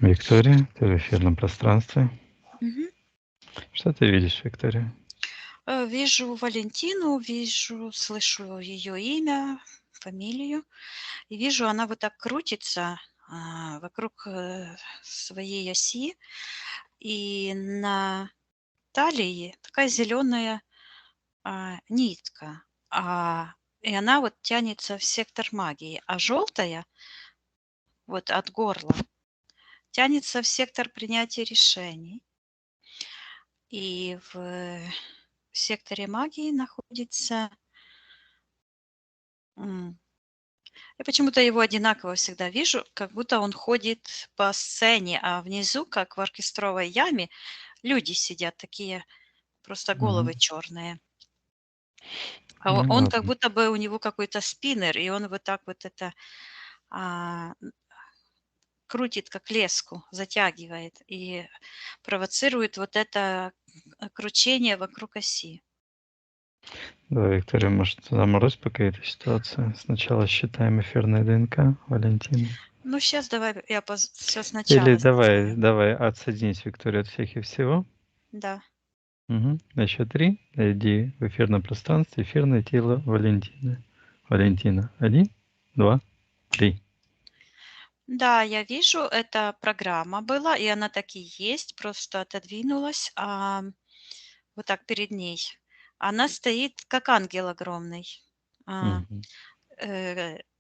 Виктория, ты в эфирном пространстве. Мгм. Что ты видишь, Виктория? Вижу Валентину, слышу ее имя, фамилию, и вижу, она вот так крутится вокруг своей оси, и на талии такая зеленая нитка, и она вот тянется в сектор магии, а желтая вот от горла тянется в сектор принятия решений. И в секторе магии находится я почему-то его одинаково всегда вижу, как будто он ходит по сцене, а внизу, как в оркестровой яме, люди сидят такие, просто головы Мгм. черные. Ну Он как ладно. будто бы у него какой-то спиннер, и он вот так вот это а, крутит, как леску, затягивает и провоцирует вот это кручение вокруг оси. Да, Виктория, может, заморозь пока эту ситуацию. Сначала считаем эфирное ДНК Валентины. Ну, сейчас давай я все Или сначала сделаю. давай отсоединись, Виктория, от всех и всего. Да. Угу. На счет 3 иди в эфирном пространстве, эфирное тело Валентины. Валентина. 1, 2, 3. Да, я вижу, эта программа была, и она так и есть, просто отодвинулась, вот так перед ней. Она стоит, как ангел огромный, а, Угу.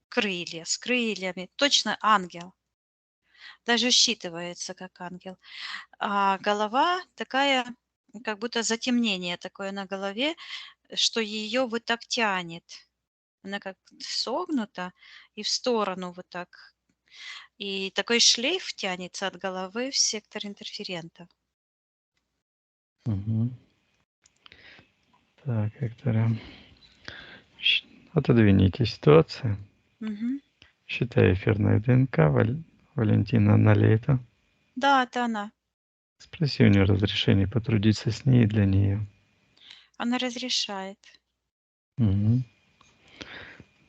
крылья, с крыльями, точно ангел, даже считывается как ангел. А голова такая, как будто затемнение такое на голове, что ее вот так тянет. Она как согнута и в сторону вот так. И такой шлейф тянется от головы в сектор интерферентов. Угу. Так, Виктория. Отодвините ситуацию. Мгм. Считай эфирное ДНК Валентина Налейта. Да, это она. Спроси у нее разрешение потрудиться с ней и для нее. Она разрешает. Угу.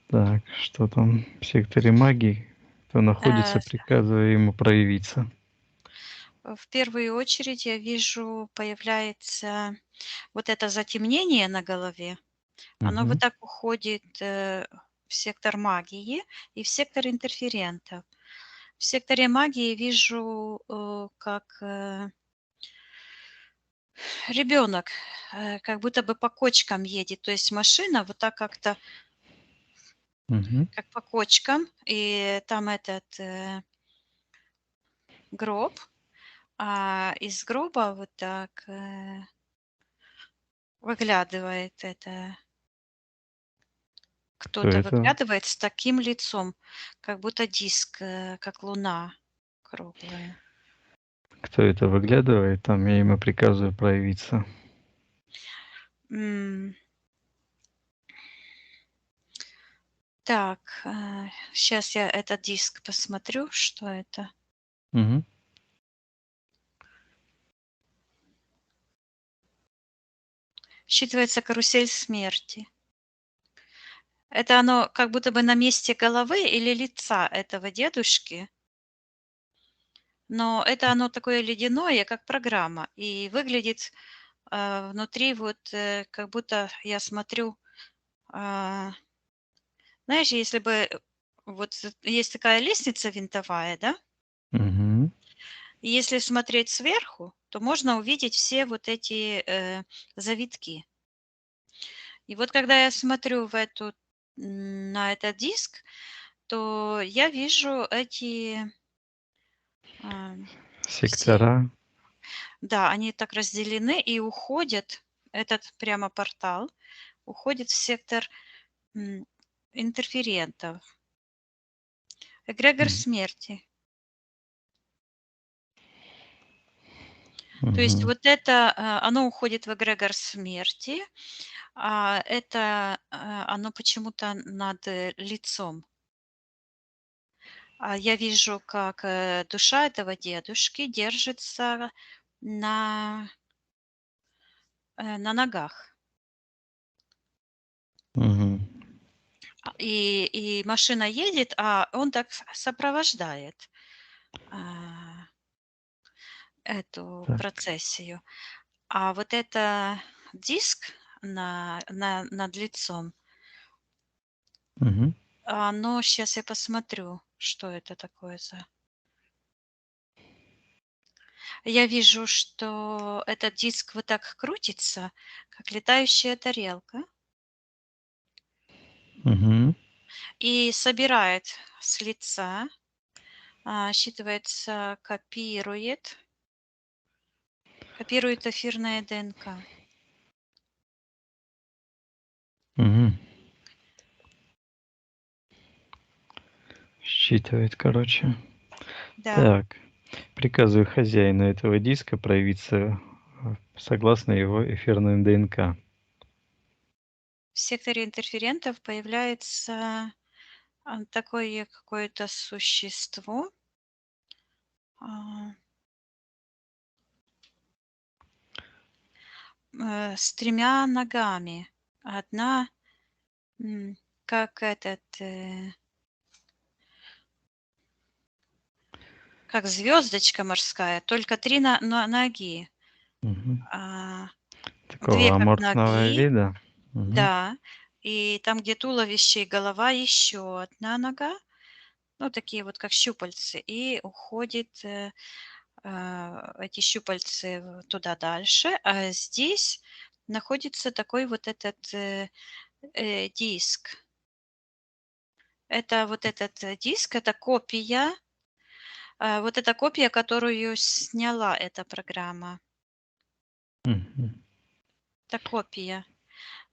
Так, что там в секторе магии? Кто находится, Э, приказывая ему проявиться. В первую очередь я вижу, появляется вот это затемнение на голове. Оно вот Угу. так уходит в сектор магии и в сектор интерферентов. В секторе магии вижу, как ребенок, как будто бы по кочкам едет. То есть машина вот так как-то, Угу. как по кочкам, и там этот гроб, а из гроба вот так выглядывает это, Кто кто-то это? выглядывает с таким лицом, как будто диск, как луна круглая. Кто это выглядывает? Там я ему приказываю проявиться. М, Так, сейчас я этот диск посмотрю, что это. Угу. Считывается карусель смерти. Это оно как будто бы на месте головы или лица этого дедушки, но это оно такое ледяное, как программа, и выглядит внутри вот как будто я смотрю, а, знаешь, если бы вот есть такая лестница винтовая, да, Угу. и если смотреть сверху, то можно увидеть все вот эти завитки. И вот когда я смотрю на этот диск, то я вижу эти а, все. Сектора. Да, они так разделены и уходят, этот прямо портал уходит в сектор интерферентов. Эгрегор смерти. То есть Угу. вот это, оно уходит в эгрегор смерти, а это оно почему-то над лицом. Я вижу, как душа этого дедушки держится на, на ногах. Угу. И машина едет, а он так сопровождает. эту Так. процессию. А вот это диск над лицом, Мгм. оно, сейчас я посмотрю, что это такое за. Я вижу, что этот диск вот так крутится, как летающая тарелка, Мгм. и собирает с лица, считывается, копирует эфирное ДНК. Мгм. Считывает, короче. Да, Так. Приказываю хозяину этого диска проявиться согласно его эфирной ДНК. в секторе интерферентов появляется такое какое-то существо, а, с тремя ногами. Одна, как как звездочка морская, только 3 ноги. Мгм. А, 2 Такого как аморфного ноги, вида. Мгм. да, и там, где туловище и голова, еще одна нога, ну, такие вот как щупальцы, и уходит, эти щупальцы туда дальше. А здесь находится такой вот этот, диск. Это вот этот, диск, это копия, вот эта копия, которую сняла эта программа. Мгм. Это копия,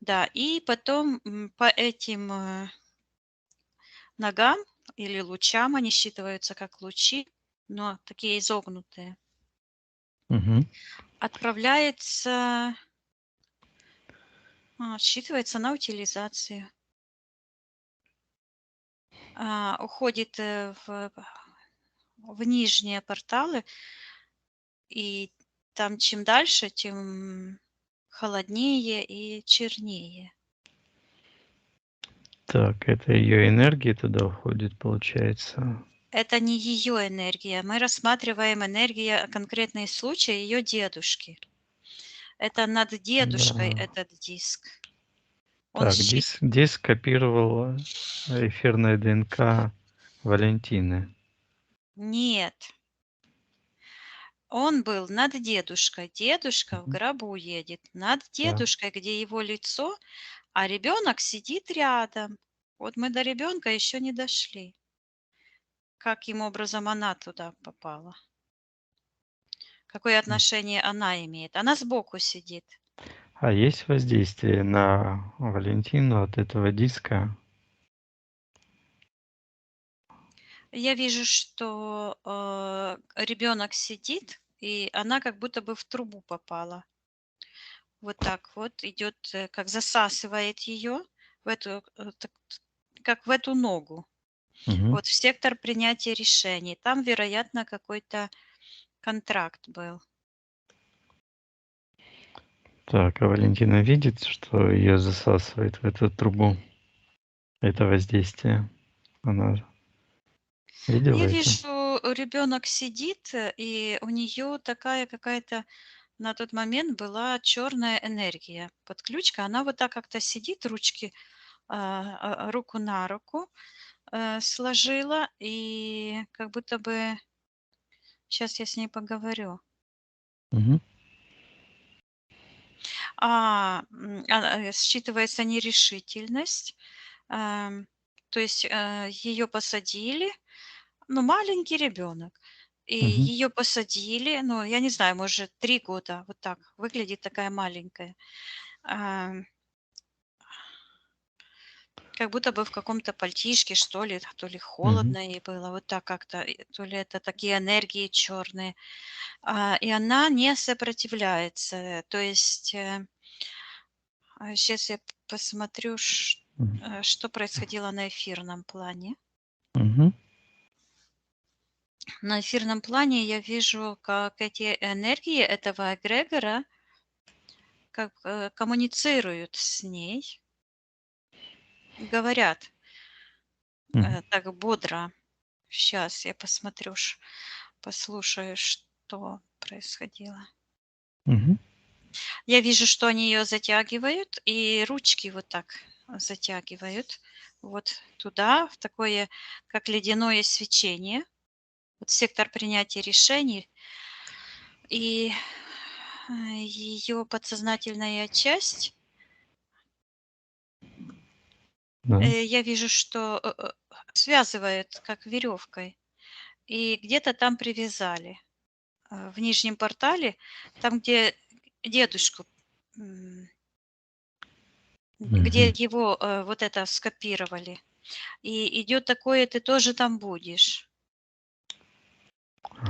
да. И потом, по этим, ногам или лучам, они считываются как лучи, но такие изогнутые, Мгм. отправляется, считывается на утилизацию. Уходит, в нижние порталы, и там чем дальше, тем холоднее и чернее. Так, это ее энергия туда уходит, получается. Это не ее энергия. Мы рассматриваем энергия конкретный случай ее дедушки. Это над дедушкой Да. этот диск. Он Так, щит диск копировал эфирная ДНК Валентины. Нет, он был над дедушкой. Дедушка в Мгм. гробу едет. Над Да. дедушкой, где его лицо, а ребенок сидит рядом. Вот мы до ребенка еще не дошли. Каким образом она туда попала? Какое М. отношение она имеет? Она сбоку сидит. А есть воздействие на Валентину от этого диска? Я вижу, что ребенок сидит, и она как будто бы в трубу попала. Вот так вот идет, как засасывает ее в эту, как в эту ногу. Мгм. Вот в сектор принятия решений. Там, вероятно, какой-то контракт был. Так, а Валентина видит, что ее засасывает в эту трубу? Это воздействие. Она видела Я это? вижу, ребенок сидит, и у нее такая какая-то на тот момент была черная энергия. Подключка, она вот так как-то сидит, ручки, руку на руку сложила, и как будто бы сейчас я с ней поговорю. Мгм. Считывается нерешительность. Ам, То есть, ее посадили, ну, маленький ребенок, и Мгм. ее посадили, ну, я не знаю, может, 3 года, вот так, выглядит такая маленькая. Ам, как будто бы в каком-то пальтишке, что ли, то ли Мгм. холодно ей было, вот так как-то, то ли это такие энергии черные. И она не сопротивляется. То есть, щас я посмотрю, Мгм. что происходило на эфирном плане. Мгм. На эфирном плане я вижу, как эти энергии этого эгрегора как, коммуницируют с ней, говорят, Мгм. так бодро. Сейчас я посмотрю, послушаю, что происходило. Мгм. Я вижу, что они ее затягивают, и ручки вот так затягивают вот туда, в такое, как ледяное свечение, вот сектор принятия решений. И ее подсознательная часть, Да. я вижу, что связывает как веревкой, и где-то там привязали. В нижнем портале, там, где дедушку, где Мгм. его вот это скопировали. И идет такое: "Ты тоже там будешь".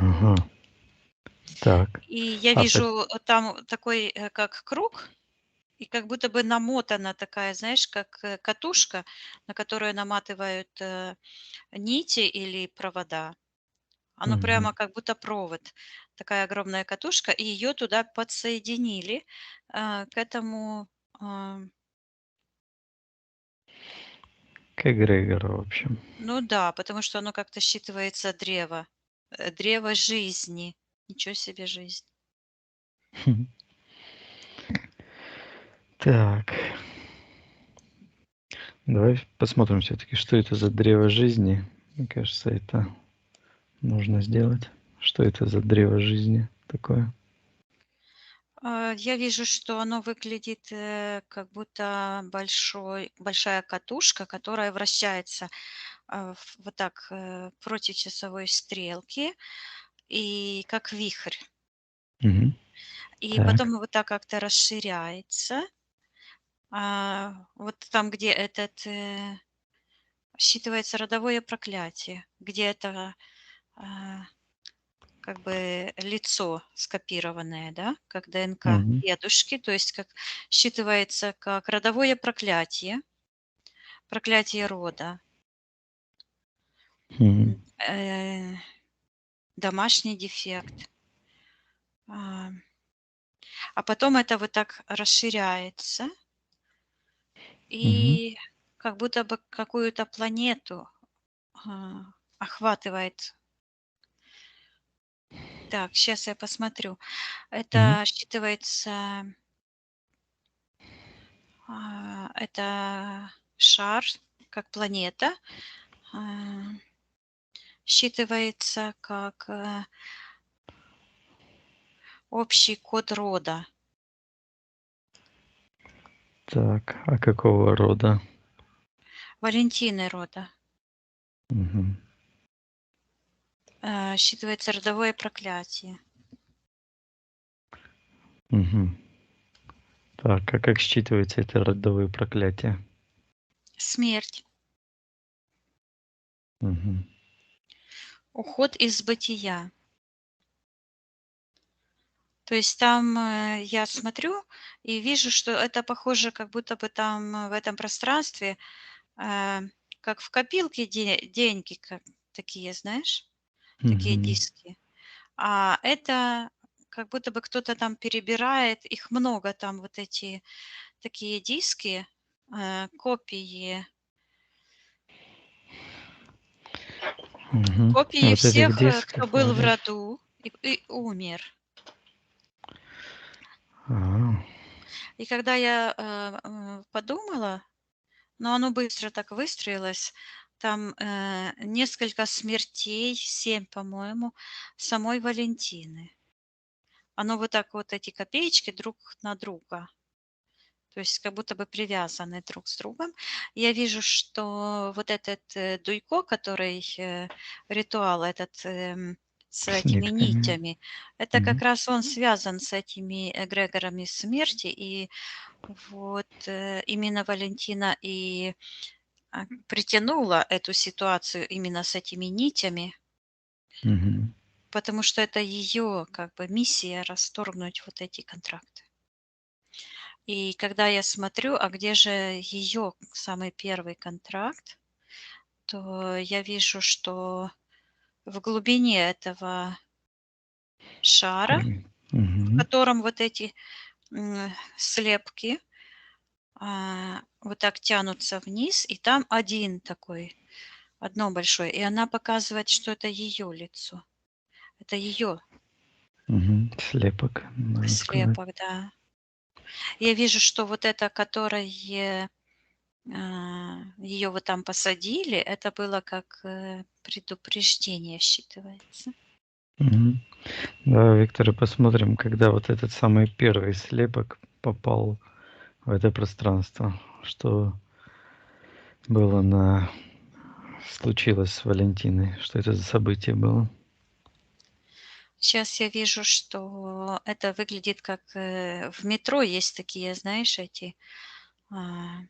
Ага. Так. И я А пот вижу, там такой, как круг, и как будто бы намотана такая, знаешь, как, катушка, на которую наматывают, нити или провода. Оно Мгм. прямо как будто провод. Такая огромная катушка, и ее туда подсоединили, к этому, а, К эгрегору, в общем. ну да, потому что оно как-то считывается древо, древо жизни. Ничего себе жизнь. Так, давай посмотрим все таки что это за древо жизни. Мне кажется, это нужно сделать. Что это за древо жизни такое? Я вижу, что оно выглядит, как будто большая катушка, которая вращается, вот так, против часовой стрелки и как вихрь. Мгм. И Так. потом вот так как-то расширяется. Вот там, где считывается родовое проклятие, где это, а, как бы лицо скопированное, да, как ДНК Мгм. дедушки, то есть как считывается как родовое проклятие, проклятие рода, Мгм. домашний дефект. А, а потом это вот так расширяется Мгм. и как будто бы какую-то планету охватывает. Так, сейчас я посмотрю. Мгм. Это считывается, это шар, как планета, а, считывается как, общий код рода, Так, а какого рода? Валентины рода. Мгм. Считывается родовое проклятие. Мгм. Так, а как считывается это родовое проклятие? Смерть, Мгм. уход из бытия. То есть там, я смотрю и вижу, что это похоже, как будто бы там, в этом пространстве, э, как в копилке деньги как такие, знаешь, такие Мгм. диски. А это как будто бы кто-то там перебирает, их много там, вот эти такие диски, копии, Мгм. копии Вот этих всех, кто дисков, был в говоришь? роду и умер. А, И когда я, подумала, но оно быстро так выстроилось, там, несколько смертей, 7, по-моему, самой Валентины. Оно вот так вот, эти копеечки друг на друга. То есть как будто бы привязаны друг с другом. Я вижу, что вот этот, Дуйко, который, ритуал этот, с с этими нитками. нитями, это как Мгм. раз он связан с этими эгрегорами смерти. И вот, именно Валентина и, притянула эту ситуацию именно с этими нитями, Мгм. потому что это ее как бы миссия — расторгнуть вот эти контракты. И когда я смотрю, а где же ее самый первый контракт, то я вижу, что в глубине этого шара, в Мгм. котором вот эти, слепки, вот так тянутся вниз, и там один такой, одно большое, и она показывает, что это ее лицо, это ее. Слепок, надо сказать. слепок, да. Я вижу, что вот это, которое, ее вот там посадили, это было как, предупреждение считывается. Мгм. Да, Виктор, и посмотрим, когда вот этот самый первый слепок попал в это пространство, что было случилось с Валентиной, что это за событие было. Сейчас я вижу, что это выглядит как, в метро есть такие, знаешь, эти, а,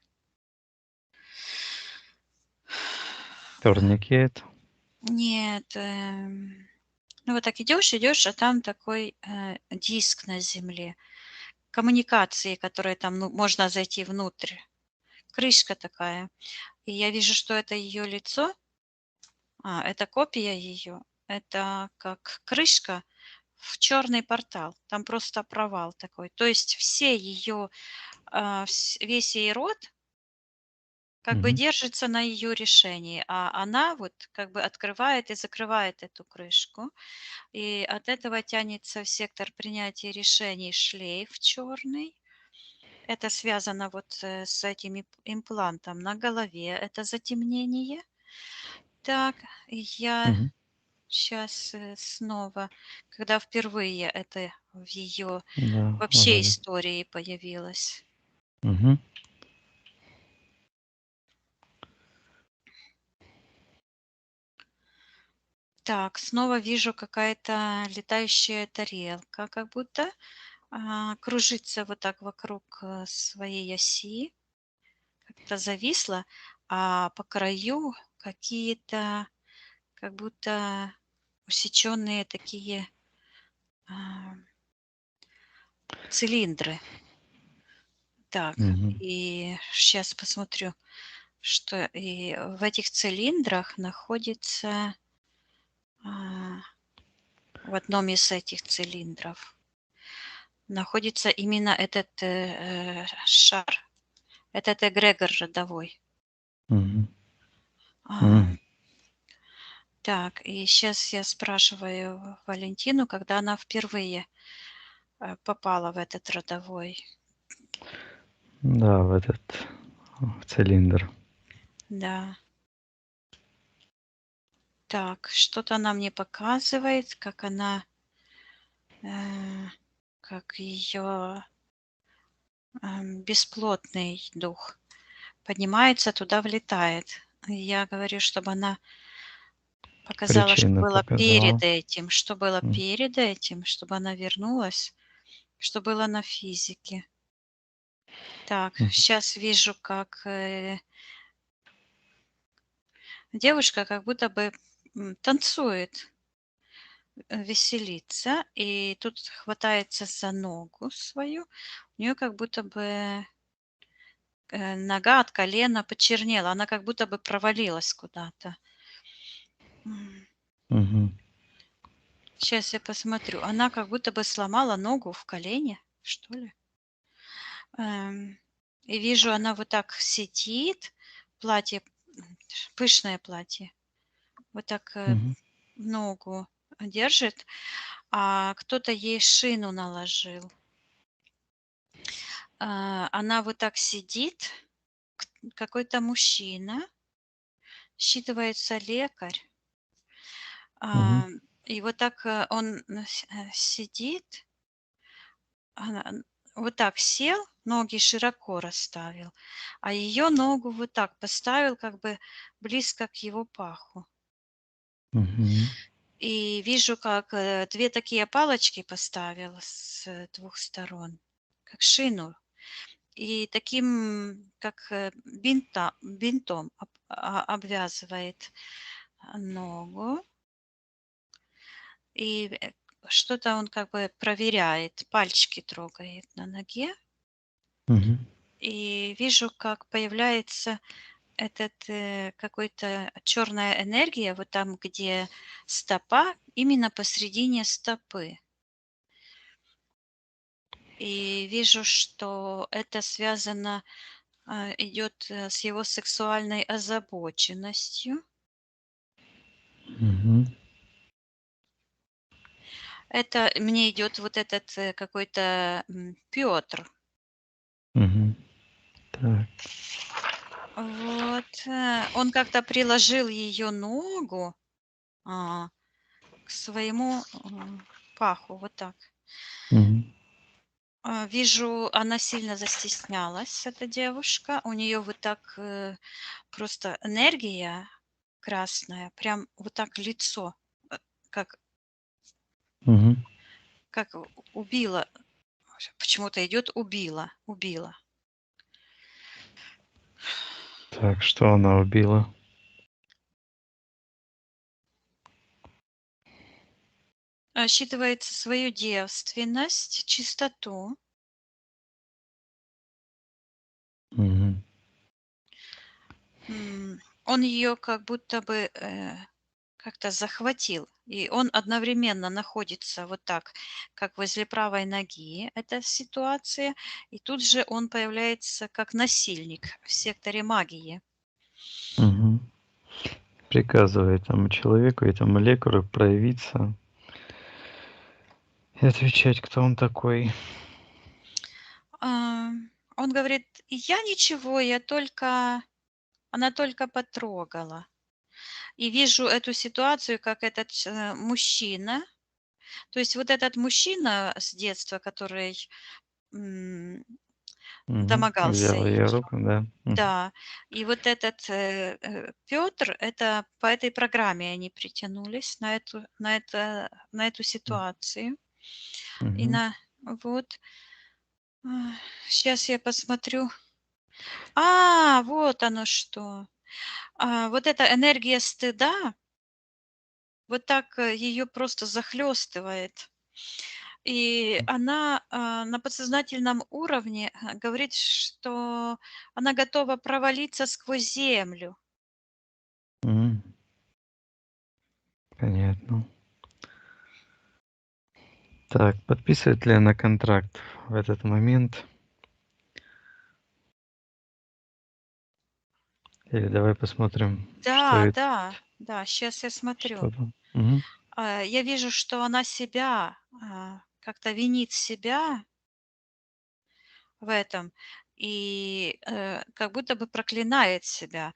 Турникет. нет, ну, вот так идешь, а там такой, диск на земле, коммуникации, которые там, ну, можно зайти внутрь, крышка такая. И я вижу, что это ее лицо, это копия ее, это как крышка в черный портал, там просто провал такой. То есть все ее, весь ей род как бы Мгм. держится на ее решении, а она вот как бы открывает и закрывает эту крышку. И от этого тянется в сектор принятия решений шлейф черный. Это связано вот, с этим имплантом на голове, это затемнение. Так, я Мгм. сейчас снова, когда впервые это в ее Да, вообще вроде. истории появилось. Мгм. Так, снова вижу какая-то летающая тарелка, как будто кружится вот так вокруг своей оси, как-то зависла, а по краю какие-то как будто усеченные такие а, цилиндры. Так, Мгм. и сейчас посмотрю, что и в этих цилиндрах находится а, в одном из этих цилиндров находится именно этот шар, этот эгрегор родовой. Мгм. А, М. так, и сейчас я спрашиваю Валентину, когда она впервые попала в этот родовой. Да, в этот цилиндр. Да. Так, что-то она мне показывает, как она, э, как ее бесплотный дух поднимается, туда влетает. Я говорю, чтобы она показала, что Причина было перед показал. этим, что было М. перед этим, чтобы она вернулась, что было на физике. Так, Мгм. сейчас вижу, как девушка как будто бы танцует, веселится, и тут хватается за ногу свою. У нее как будто бы нога от колена почернела, она как будто бы провалилась куда-то. Мгм. Сейчас я посмотрю. Она как будто бы сломала ногу в колене, что ли. Эм, и вижу, она вот так сидит, платье, пышное платье, вот так Мгм. ногу держит, а кто-то ей шину наложил. Она вот так сидит, какой-то мужчина, считывается лекарь, Мгм. а, и вот так он сидит, вот так сел, ноги широко расставил, а ее ногу вот так поставил, как бы близко к его паху. Мгм. И вижу, как 2 такие палочки поставил с двух сторон, как шину, и таким, как бинтом обвязывает ногу. И что-то он как бы проверяет, пальчики трогает на ноге. Мгм. И вижу, как появляется какой-то черная энергия вот там, где стопа, именно посредине стопы. И вижу, что это связано, идет с его сексуальной озабоченностью. Мгм. Это мне идет вот этот какой-то Петр. Мгм. Так. Вот. Он как-то приложил ее ногу а, к своему паху, вот так. Мгм. Вижу, она сильно застеснялась, эта девушка. У нее вот так просто энергия красная, прям вот так лицо, э, как, Мгм. как убила. Почему-то идет убила, убила. Так, что она убила? Считывается свою девственность, чистоту. Мгм. Он ее как будто бы как-то захватил. И он одновременно находится вот так, как возле правой ноги, эта ситуация, и тут же он появляется как насильник в секторе магии. Мгм. Приказывает этому человеку, этому лекарю проявиться и отвечать, кто он такой. А, Он говорит, я ничего, она только потрогала. И вижу эту ситуацию, как этот мужчина, то есть вот этот мужчина с детства, который м, Мгм. домогался Взял ее. ее руку, да. Мгм. Да, и вот этот, Пётр, это по этой программе они притянулись на эту ситуацию. И Мгм. на вот, сейчас я посмотрю. Вот оно что. Вот эта энергия стыда, вот так, ее просто захлестывает. И она, на подсознательном уровне, говорит, что она готова провалиться сквозь землю. Мгм. Понятно. Так, подписывает ли она контракт в этот момент? Или давай посмотрим, что Да, это, да, да, сейчас я смотрю. что там. Мгм. Я вижу, что она себя, как-то винит себя в этом и, как будто бы проклинает себя,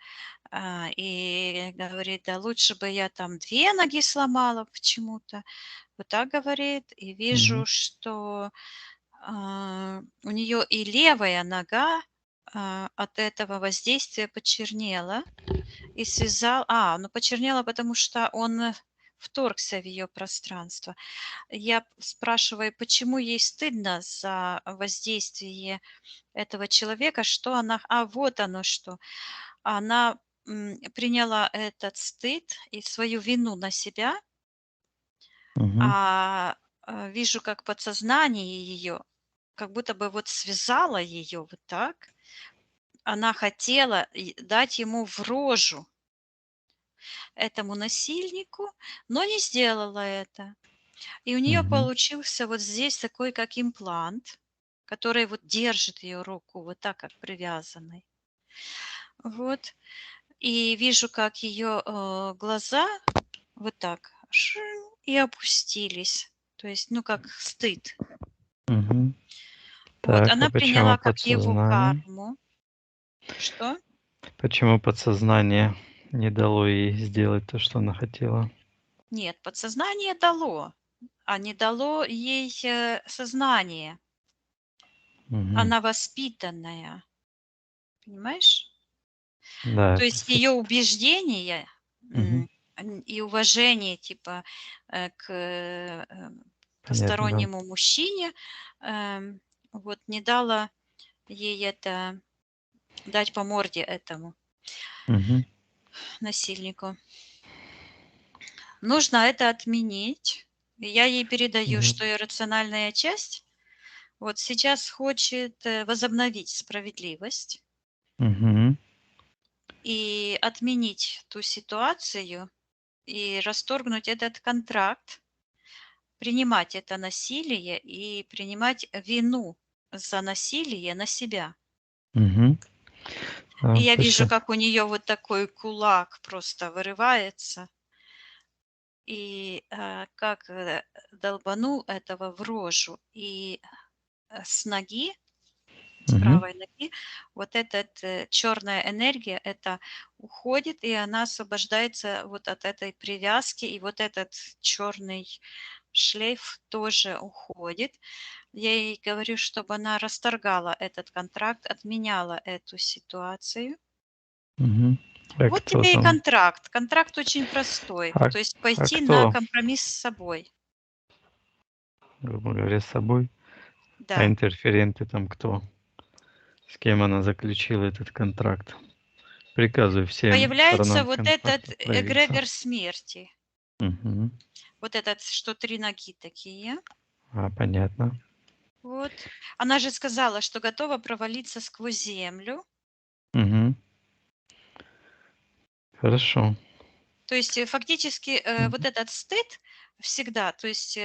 и говорит: "Да лучше бы я там 2 ноги сломала почему-то". Вот так говорит. И Мгм. вижу, что, у нее и левая нога, от этого воздействия почернела. И ну, почернела, потому что он, вторгся в ее пространство. Я спрашиваю, почему ей стыдно за воздействие этого человека, что она вот оно что. Она, приняла этот стыд и свою вину на себя, Мгм. а, вижу, как подсознание ее как будто бы вот связало ее вот так. Она хотела дать ему в рожу, этому насильнику, но не сделала это. И у нее Мгм. получился вот здесь такой, как имплант, который вот держит ее руку вот так, как привязанной. Вот. И вижу, как ее глаза вот так и опустились. То есть, ну, как стыд. Мгм. Вот. Так, а Она почему приняла как его подсознание? карму. Что? Почему подсознание не дало ей сделать то, что она хотела? Нет, подсознание дало, а не дало ей сознание. Мгм. Она воспитанная, понимаешь? Да, То то есть есть ее убеждения, мгм. и уважение типа, к, Понятно, да. постороннему мужчине, вот не дало ей это дать по морде этому Мгм. насильнику. Нужно это отменить. И я ей передаю, Да. что иррациональная часть вот сейчас хочет, возобновить справедливость Мгм. и отменить ту ситуацию, и расторгнуть этот контракт, принимать это насилие и принимать вину за насилие на себя. Мгм. И Да, я вижу, спасибо. как у нее вот такой кулак просто вырывается, и как долбанул этого в рожу, и с ноги, с Мгм. правой ноги, вот эта черная энергия, это уходит, и она освобождается вот от этой привязки, и вот этот черный шлейф тоже уходит. Я ей говорю, чтобы она расторгала этот контракт, отменяла эту ситуацию. Мгм. А Вот кто тебе и там? контракт. Контракт очень простой, А, то есть а пойти на кто, компромисс с собой. грубо говоря, с собой? А Да. интерференты там кто? С кем она заключила этот контракт? Приказываю всем Появляется сторонам вот этот контракта проявиться. эгрегор смерти. Мгм. Вот этот, что 3 ноги такие. Понятно. Вот. Она же сказала, что готова провалиться сквозь землю. Мгм. Хорошо. То есть, фактически, вот Мгм. этот стыд всегда, то есть,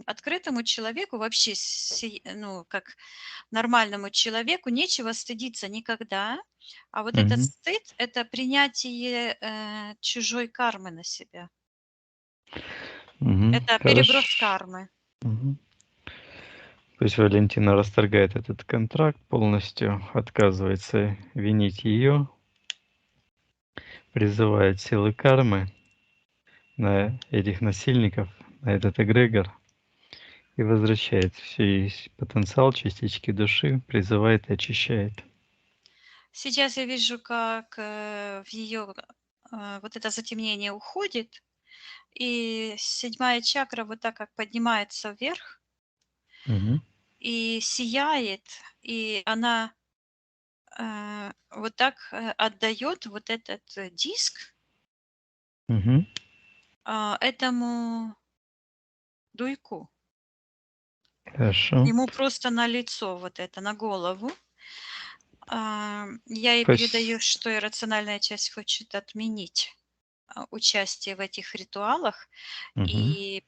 открытому человеку вообще ну, как нормальному человеку нечего стыдиться никогда. А вот этот Мгм. стыд — это принятие, чужой кармы на себя. Мгм. Это переброс Хорошо. кармы. Мгм. То есть Валентина расторгает этот контракт полностью, отказывается винить ее, призывает силы кармы на этих насильников, на этот эгрегор и возвращает весь потенциал частички души, призывает и очищает. Сейчас я вижу, как, в ее вот это затемнение уходит, и седьмая чакра вот так как поднимается вверх Мгм. и сияет, и она, вот так, отдает вот этот, диск, Мгм. этому дуйку. Хорошо. Ему просто на лицо вот это, на голову. Я ей То передаю, есть что иррациональная часть хочет отменить, участие в этих ритуалах, мгм. и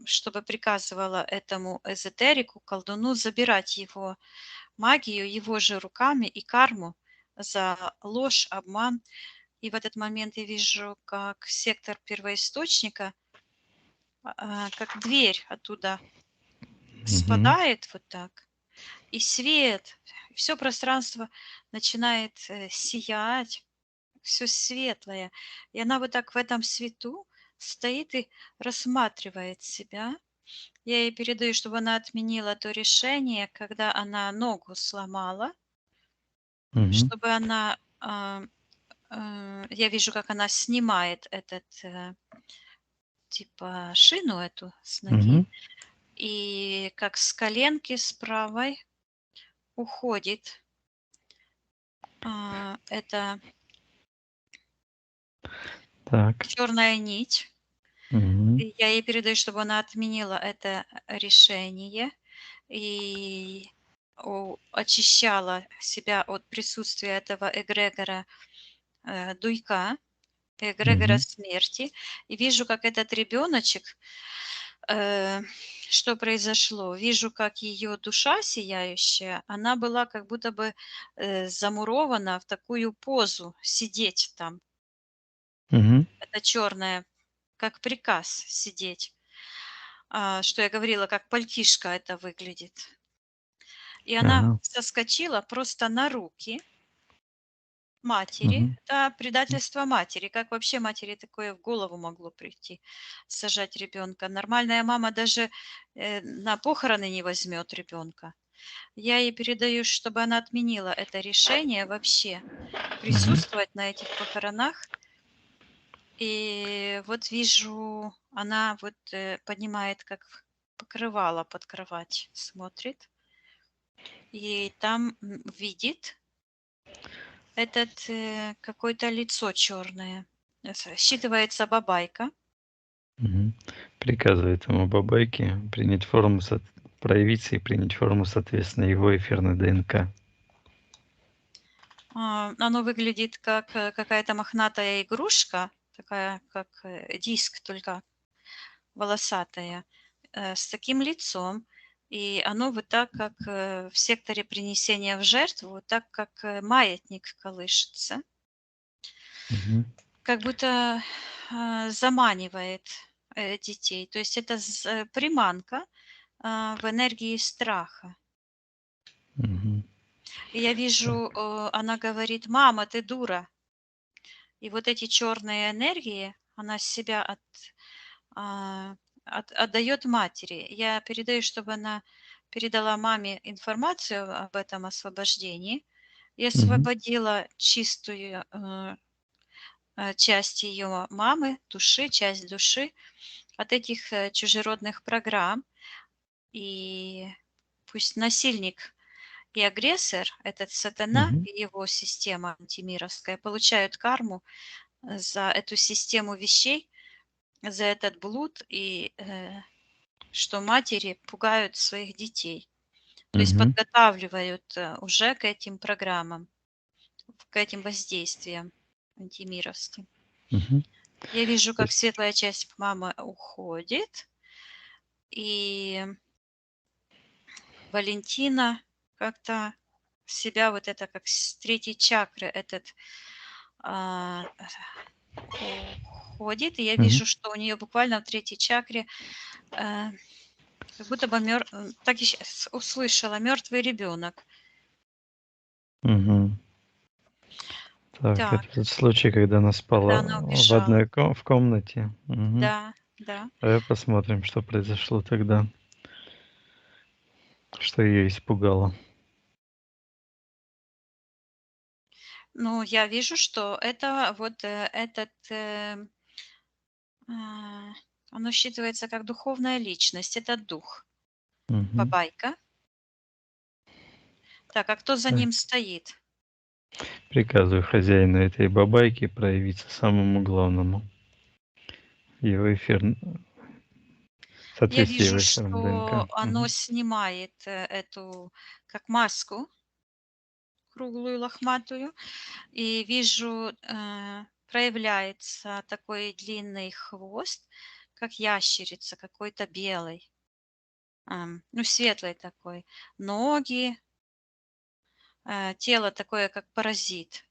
чтобы приказывала этому эзотерику, колдуну забирать его магию его же руками и карму за ложь, обман. И в этот момент я вижу, как сектор первоисточника, как дверь оттуда Мгм. спадает вот так, и свет, все пространство начинает сиять, все светлое. И она вот так в этом свету стоит и рассматривает себя. Я ей передаю, чтобы она отменила то решение, когда она ногу сломала, Мгм. чтобы она, я вижу, как она снимает этот, типа шину эту с ноги, Мгм. и как с коленки с правой уходит, эта Так. черная нить. Мгм. И я ей передаю, чтобы она отменила это решение и очищала себя от присутствия этого эгрегора, дуйка, эгрегора Мгм. смерти. И вижу, как этот ребеночек, э, что произошло. Вижу, как ее душа сияющая, она была как будто бы замурована в такую позу, сидеть там. Мгм. Это черное, как приказ сидеть. Что я говорила, как пальтишко это выглядит. И она Ага. соскочила просто на руки матери. Мгм. Это предательство матери. Как вообще матери такое в голову могло прийти, сажать ребенка? Нормальная мама даже на похороны не возьмет ребенка. Я ей передаю, чтобы она отменила это решение вообще Мгм. присутствовать на этих похоронах. И вот вижу, она вот поднимает как покрывало под кровать, смотрит. И там, видит этот, какое-то лицо черное. Считывается бабайка. Мгм. Приказывает ему бабайке принять форму, проявиться и принять форму, соответственно, его эфирной ДНК. Оно выглядит как, какая-то мохнатая игрушка, такая как, диск, только волосатая, с таким лицом. И оно вот так, как, в секторе принесения в жертву, вот так, как, маятник колышется. Мгм. Как будто, заманивает. детей. То есть это приманка в энергии страха. Мгм. И я вижу, Так. она говорит: "Мама, ты дура". И вот эти черные энергии она с себя а, отдает матери. Я передаю, чтобы она передала маме информацию об этом освобождении и Мгм. освободила чистую часть ее мамы, души, часть души от этих чужеродных программ. И пусть насильник и агрессор, этот сатана Мгм. и его система антимировская, получают карму за эту систему вещей, за этот блуд и что матери пугают своих детей. То есть Мгм. подготавливают уже к этим программам, к этим воздействиям антимировским. Мгм. Я вижу, То как есть светлая часть мамы уходит, и Валентина как-то себя вот это как с третьей чакры этот а, уходит, и я Мгм. вижу, что у нее буквально в третьей чакре э, как будто бы так я щас услышала, мертвый ребенок. Мгм. Так, Так, это тот случай, когда она когда спала она в убежала. одной в комнате. Мгм. Да, да. Давай посмотрим, что произошло тогда, что ее испугало. Ну, я вижу, что это вот а, оно считывается как духовная личность, это дух, Мгм. бабайка. Так, а кто за Так. ним стоит? Приказываю хозяину этой бабайки проявиться самому главному. Его эфир Я соответствие вижу, его эфиром что ДНК. оно Мгм. снимает эту как маску круглую лохматую, и вижу, проявляется такой длинный хвост, как ящерица, какой-то белый, ну, светлый такой, ноги, тело такое, как паразит,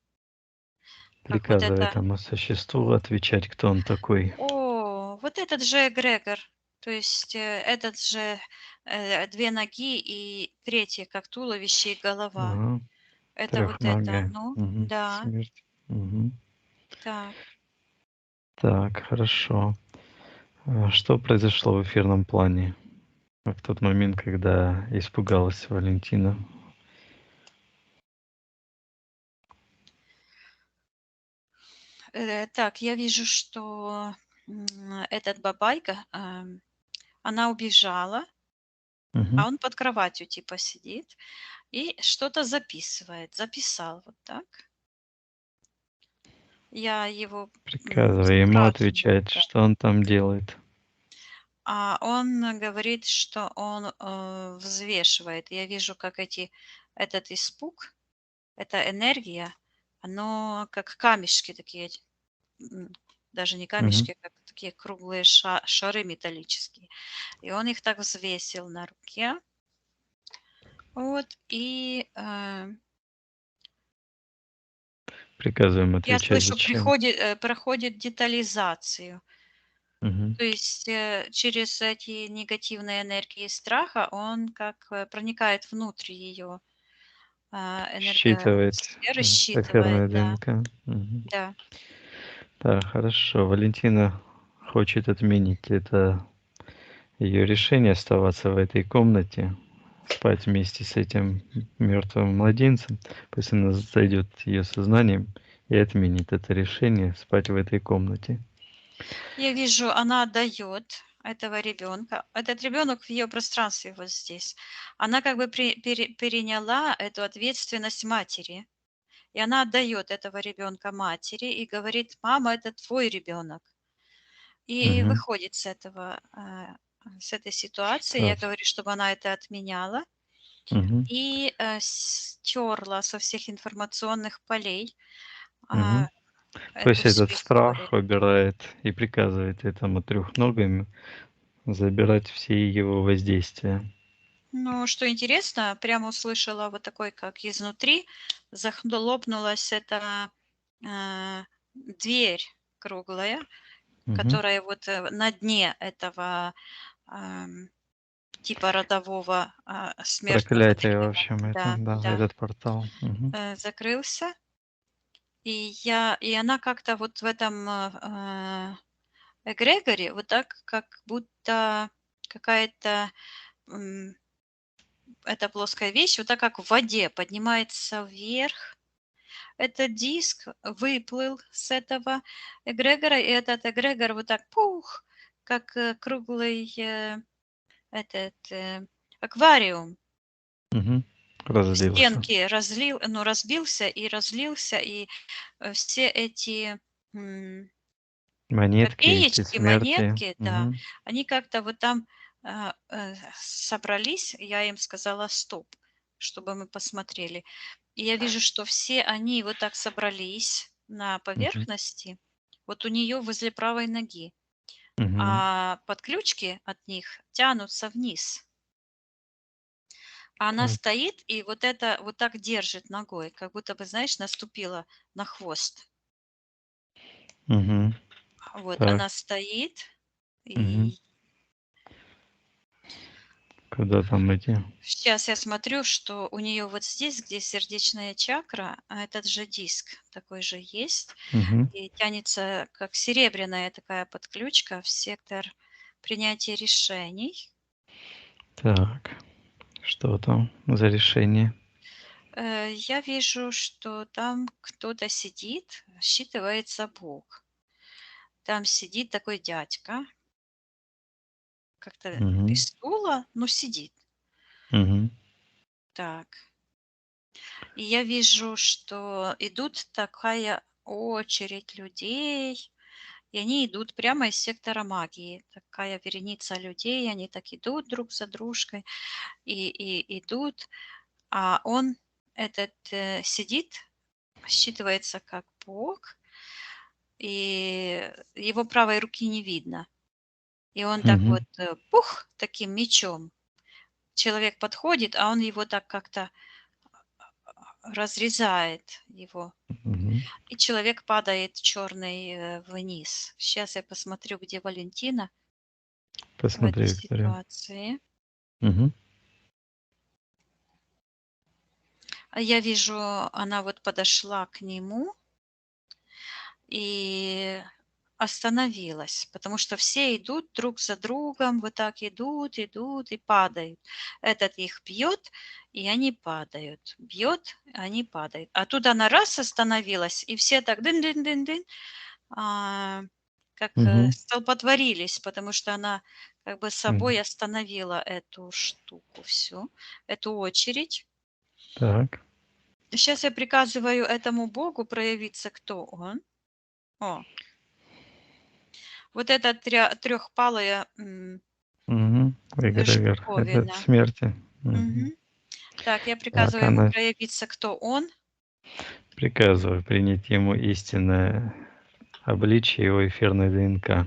как вот Приказывай это. этому существу отвечать, кто он такой. О, вот этот же эгрегор, то есть этот же 2 ноги и третье, как туловище и голова. Ага. Это вот это, Трехногая. ну Мгм. да, Смерть. Мгм. так. Так, хорошо. Что произошло в эфирном плане в тот момент, когда испугалась Валентина? Так, я вижу, что, этот бабайка, она убежала, Мгм. а он под кроватью типа сидит и что-то записывает. Записал вот так. Я его, Приказывай ему спрашиваю, отвечать, да. что он там делает. А он говорит, что он, взвешивает. Я вижу, как этот испуг, эта энергия, оно как камешки такие, м, даже не Мгм. камешки, как такие круглые шары металлические. И он их так взвесил на руке. Вот, и Приказываем я отвечать слышу, зачем. проходит детализацию. Мгм. То есть через эти негативные энергии страха он как проникает внутрь ее Считывает энергосферы, считывает, эфирную да, ДНК. Мгм. да. Так, хорошо. Валентина хочет отменить это ее решение оставаться в этой комнате, спать вместе с этим мертвым младенцем. Пусть она зайдет ее сознанием и отменит это решение спать в этой комнате. Я вижу, она отдает этого ребенка. Этот ребенок в ее пространстве вот здесь. Она как бы переняла эту ответственность матери. И она отдает этого ребенка матери и говорит: "Мама, это твой ребенок". И Мгм. выходит с этой ситуации. Я Так. говорю, чтобы она это отменяла Мгм. и стерла со всех информационных полей а, Мгм. эту Пусть всю этот историю. страх убирает и приказывает этому трехногому забирать все его воздействия. Ну, что интересно, прямо услышала вот такой, как изнутри захлопнулась эта дверь круглая, которая вот на дне этого типа родового смертного Проклятие, в древа. общем, это, Да, да, да. этот портал. Закрылся, и она как-то вот в этом эгрегоре вот так, как будто какая-то эта плоская вещь, вот так как в воде поднимается вверх. Этот диск выплыл с этого эгрегора, и этот эгрегор вот так пух, как круглый этот аквариум. Разлился. Стенки разбился и разлился, и все эти Монетки эти копеечки, смерти. монетки, да, они как-то вот там собрались. Я им сказала стоп, чтобы мы посмотрели. И я вижу, что все они вот так собрались на поверхности, вот у нее возле правой ноги, а подключки от них тянутся вниз. Она Так. стоит и вот это вот так держит ногой, как будто бы, знаешь, наступила на хвост. Вот Так. она стоит, Мгм. и Куда там эти? сейчас я смотрю, что у нее вот здесь, где сердечная чакра, этот же диск такой же есть, и тянется как серебряная такая подключка в сектор принятия решений. Так. Что там за решение? Я вижу, что там кто-то сидит, считывается Бог. Там сидит такой дядька, как-то без стула, но сидит. Так. И я вижу, что идут такая очередь людей, и они идут прямо из сектора магии. Такая вереница людей, они так идут друг за дружкой и идут, а он этот сидит, считывается как Бог, и его правой руки не видно. И он так вот пух таким мечом. Человек подходит, а он его так как-то разрезает его. И человек падает черный вниз. Сейчас я посмотрю, где Валентина в этой Посмотри, Виктория. ситуации. А я вижу, она вот подошла к нему и остановилась, потому что все идут друг за другом, вот так идут, идут и падают. Этот их бьет, и они падают. Бьет, они падают. А тут она раз остановилась, и все так дын-дын-дын-дын, как столпотворились, потому что она как бы собой остановила эту штуку всю, эту очередь. Так. Сейчас я приказываю этому богу проявиться, кто он. О, вот эта трехпалая Эгрегор. Это штуковина. смерти. Мгм. Так, я Так, приказываю ему она проявиться, кто он. приказываю принять ему истинное обличие его эфирной ДНК.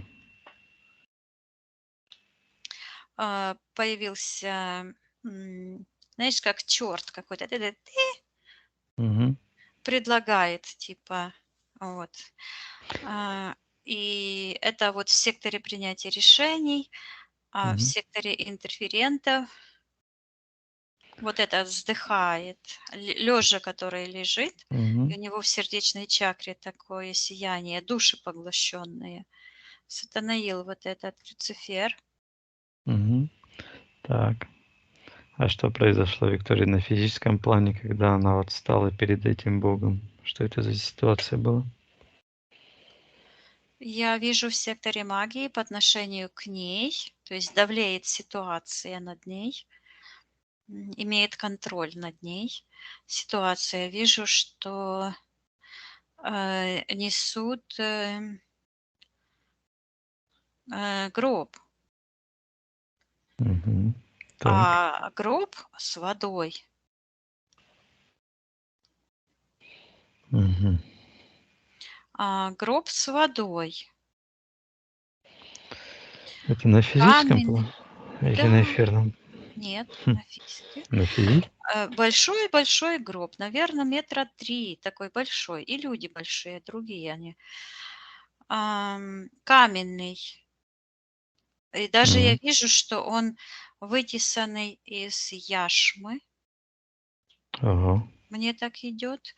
Появился, знаешь, как черт какой-то. Мгм. Предлагает, типа, вот. И это вот в секторе принятия решений, в Мгм. секторе интерферентов. Вот это вздыхает, лежа, который лежит, и Мгм. у него в сердечной чакре такое сияние, души поглощенные. Сатанаил вот этот Люцифер. Мгм. Так. А что произошло, Виктория, на физическом плане, когда она вот стала перед этим Богом? Что это за ситуация была? Я вижу в секторе магии по отношению к ней, то есть давлеет ситуация над ней, имеет контроль над ней. Ситуация. Вижу, что несут гроб, Так. а гроб с водой. Мгм. Гроб с водой. Это на физическом Каменный. плане или на Да, эфирном? нет, Хм. на физике. На физическом? Большой-большой гроб, наверное, метра 3, такой большой. И люди большие, другие они. каменный. И даже я Мгм. вижу, что он вытесанный из яшмы. Ого. Мне так идет.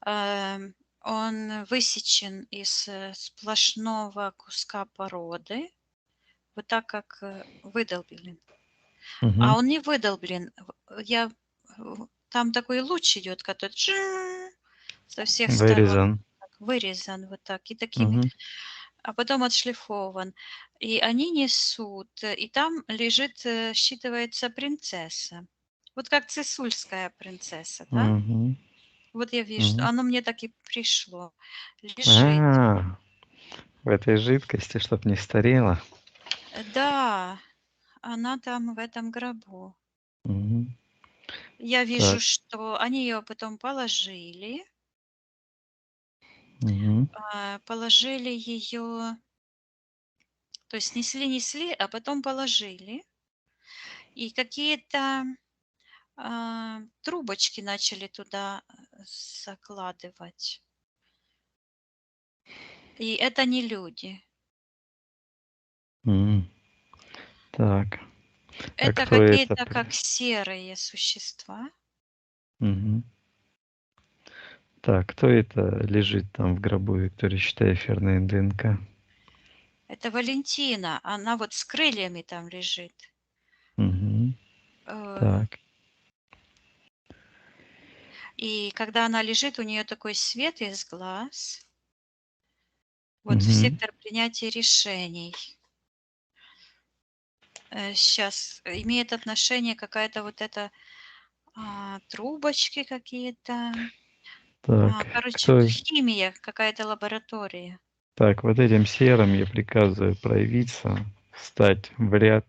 Он высечен из сплошного куска породы, вот так как выдолблен. А Мгм. он не выдолблен. Там такой луч идет, который со всех сторон Вырезан. так вырезан вот так и такими, Мгм. а потом отшлифован. И они несут, и там лежит, считывается принцесса. Вот как цисульская принцесса, да? Мгм. Вот я вижу, Мгм. оно мне так и пришло. Лежит. А, в этой жидкости, чтоб не старела. Да, она там в этом гробу. Мгм. Я вижу, Так. что они ее потом положили, Мгм. положили ее, то есть несли, а потом положили. И какие-то трубочки начали туда закладывать. И это не люди. М. Так. А Это кто это какие-то как при серые существа. Мгм. Так, кто это лежит там в гробу Виктории, считай, эфирной ДНК? Это Валентина. Она вот с крыльями там лежит. Мгм. Э, Так. И когда она лежит, у нее такой свет из глаз. Вот в Мгм. сектор принятия решений. Сейчас имеет отношение какая-то вот эта трубочки какие-то. Так, Короче, кто химия, какая-то лаборатория. Так, вот этим серым я приказываю проявиться, встать в ряд,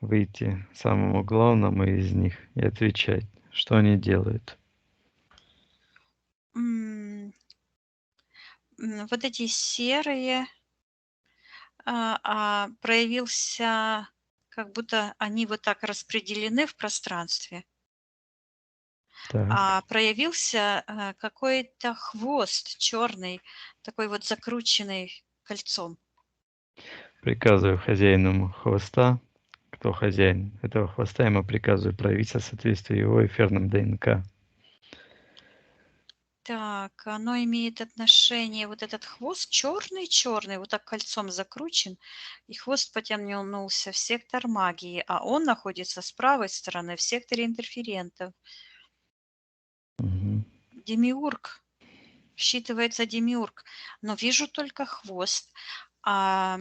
выйти самому главному из них и отвечать, что они делают. М, Вот эти серые, проявился, как будто они вот так распределены в пространстве, Так, а проявился какой-то хвост черный, такой вот закрученный кольцом. приказываю хозяину хвоста, кто хозяин этого хвоста, ему приказываю проявиться в соответствии его эфирным ДНК. Так, оно имеет отношение, вот этот хвост черный-черный, вот так кольцом закручен, и хвост потянулся в сектор магии, а он находится с правой стороны в секторе интерферентов. Мгм. Демиург, считывается демиург, но вижу только хвост, а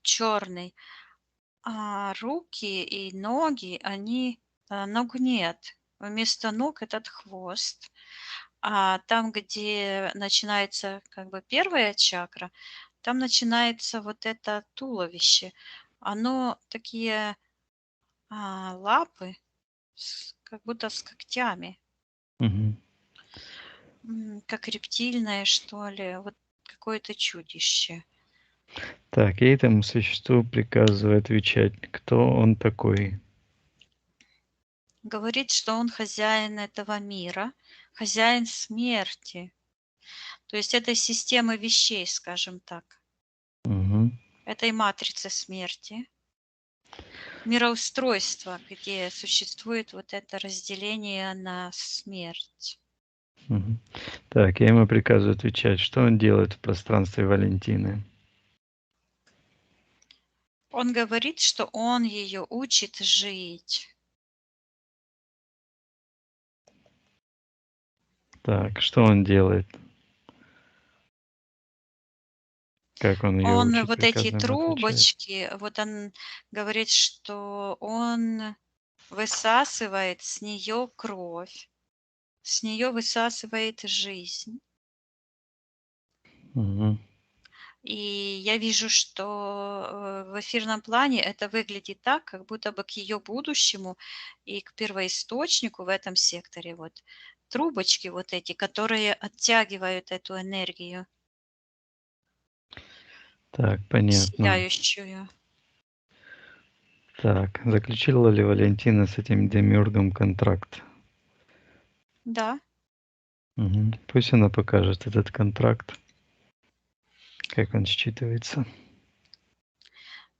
черный, а руки и ноги, ног нет. Вместо ног этот хвост. А там, где начинается как бы первая чакра, там начинается вот это туловище. Оно такие лапы, как будто с когтями, Мгм. как рептильное, что ли, вот какое-то чудище. Так, и этому существу приказываю отвечать, кто он такой. Говорит, что он хозяин этого мира, хозяин смерти, то есть этой системы вещей, скажем так, Мгм. этой матрицы смерти. Мироустройство, где существует вот это разделение на смерть. Мгм. Так, я ему приказываю отвечать, что он делает в пространстве Валентины. Он говорит, что он ее учит жить. Так, что он делает? Как он ее Он учит, вот эти приказываем отвечать. трубочки, вот он говорит, что он высасывает с нее кровь, с нее высасывает жизнь. Мгм. И я вижу, что в эфирном плане это выглядит так, как будто бы к ее будущему и к первоисточнику в этом секторе вот трубочки вот эти, которые оттягивают эту энергию Так, понятно. сияющую. Так, заключила ли Валентина с этим демиургом контракт? Да, Мгм. Пусть она покажет этот контракт. Как он считывается?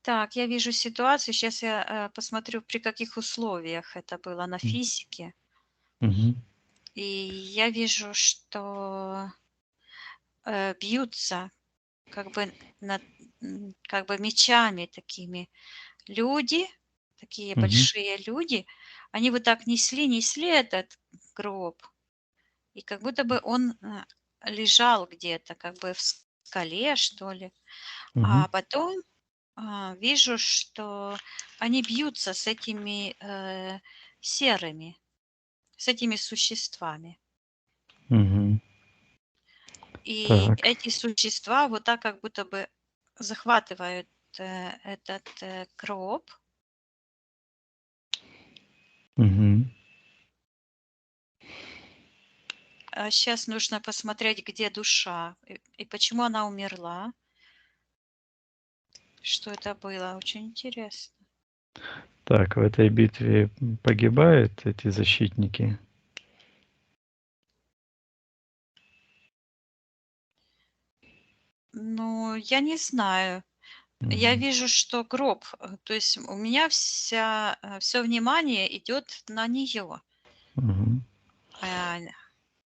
Так, я вижу ситуацию. Сейчас я посмотрю, при каких условиях это было на М. физике. Мгм. И я вижу, что бьются как бы как бы мечами такими люди, такие Мгм. большие люди. Они вот так несли этот гроб, и как будто бы он лежал где-то, как бы в скале, что ли. Мгм. А потом вижу, что они бьются с этими серыми, с этими существами. Мгм. И Так. эти существа вот так как будто бы захватывают этот гроб. Мгм. А сейчас нужно посмотреть, где душа и почему она умерла. Что это было? Очень интересно. Так, в этой битве погибают эти защитники? Ну, я не знаю. Я Мгм. вижу, что гроб, то есть у меня все внимание идет на нее. Мгм. А,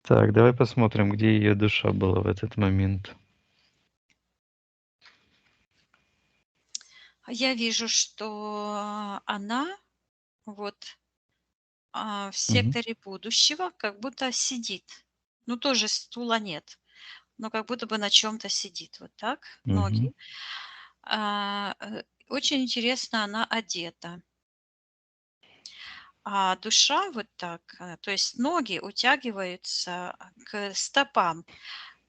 Так, давай посмотрим, где ее душа была в этот момент. я вижу, что она вот в Мгм. секторе будущего как будто сидит. Ну, тоже стула нет, но как будто бы на чем-то сидит. Вот так, Мгм. ноги. Очень интересно она одета. А душа вот так, то есть ноги утягиваются к стопам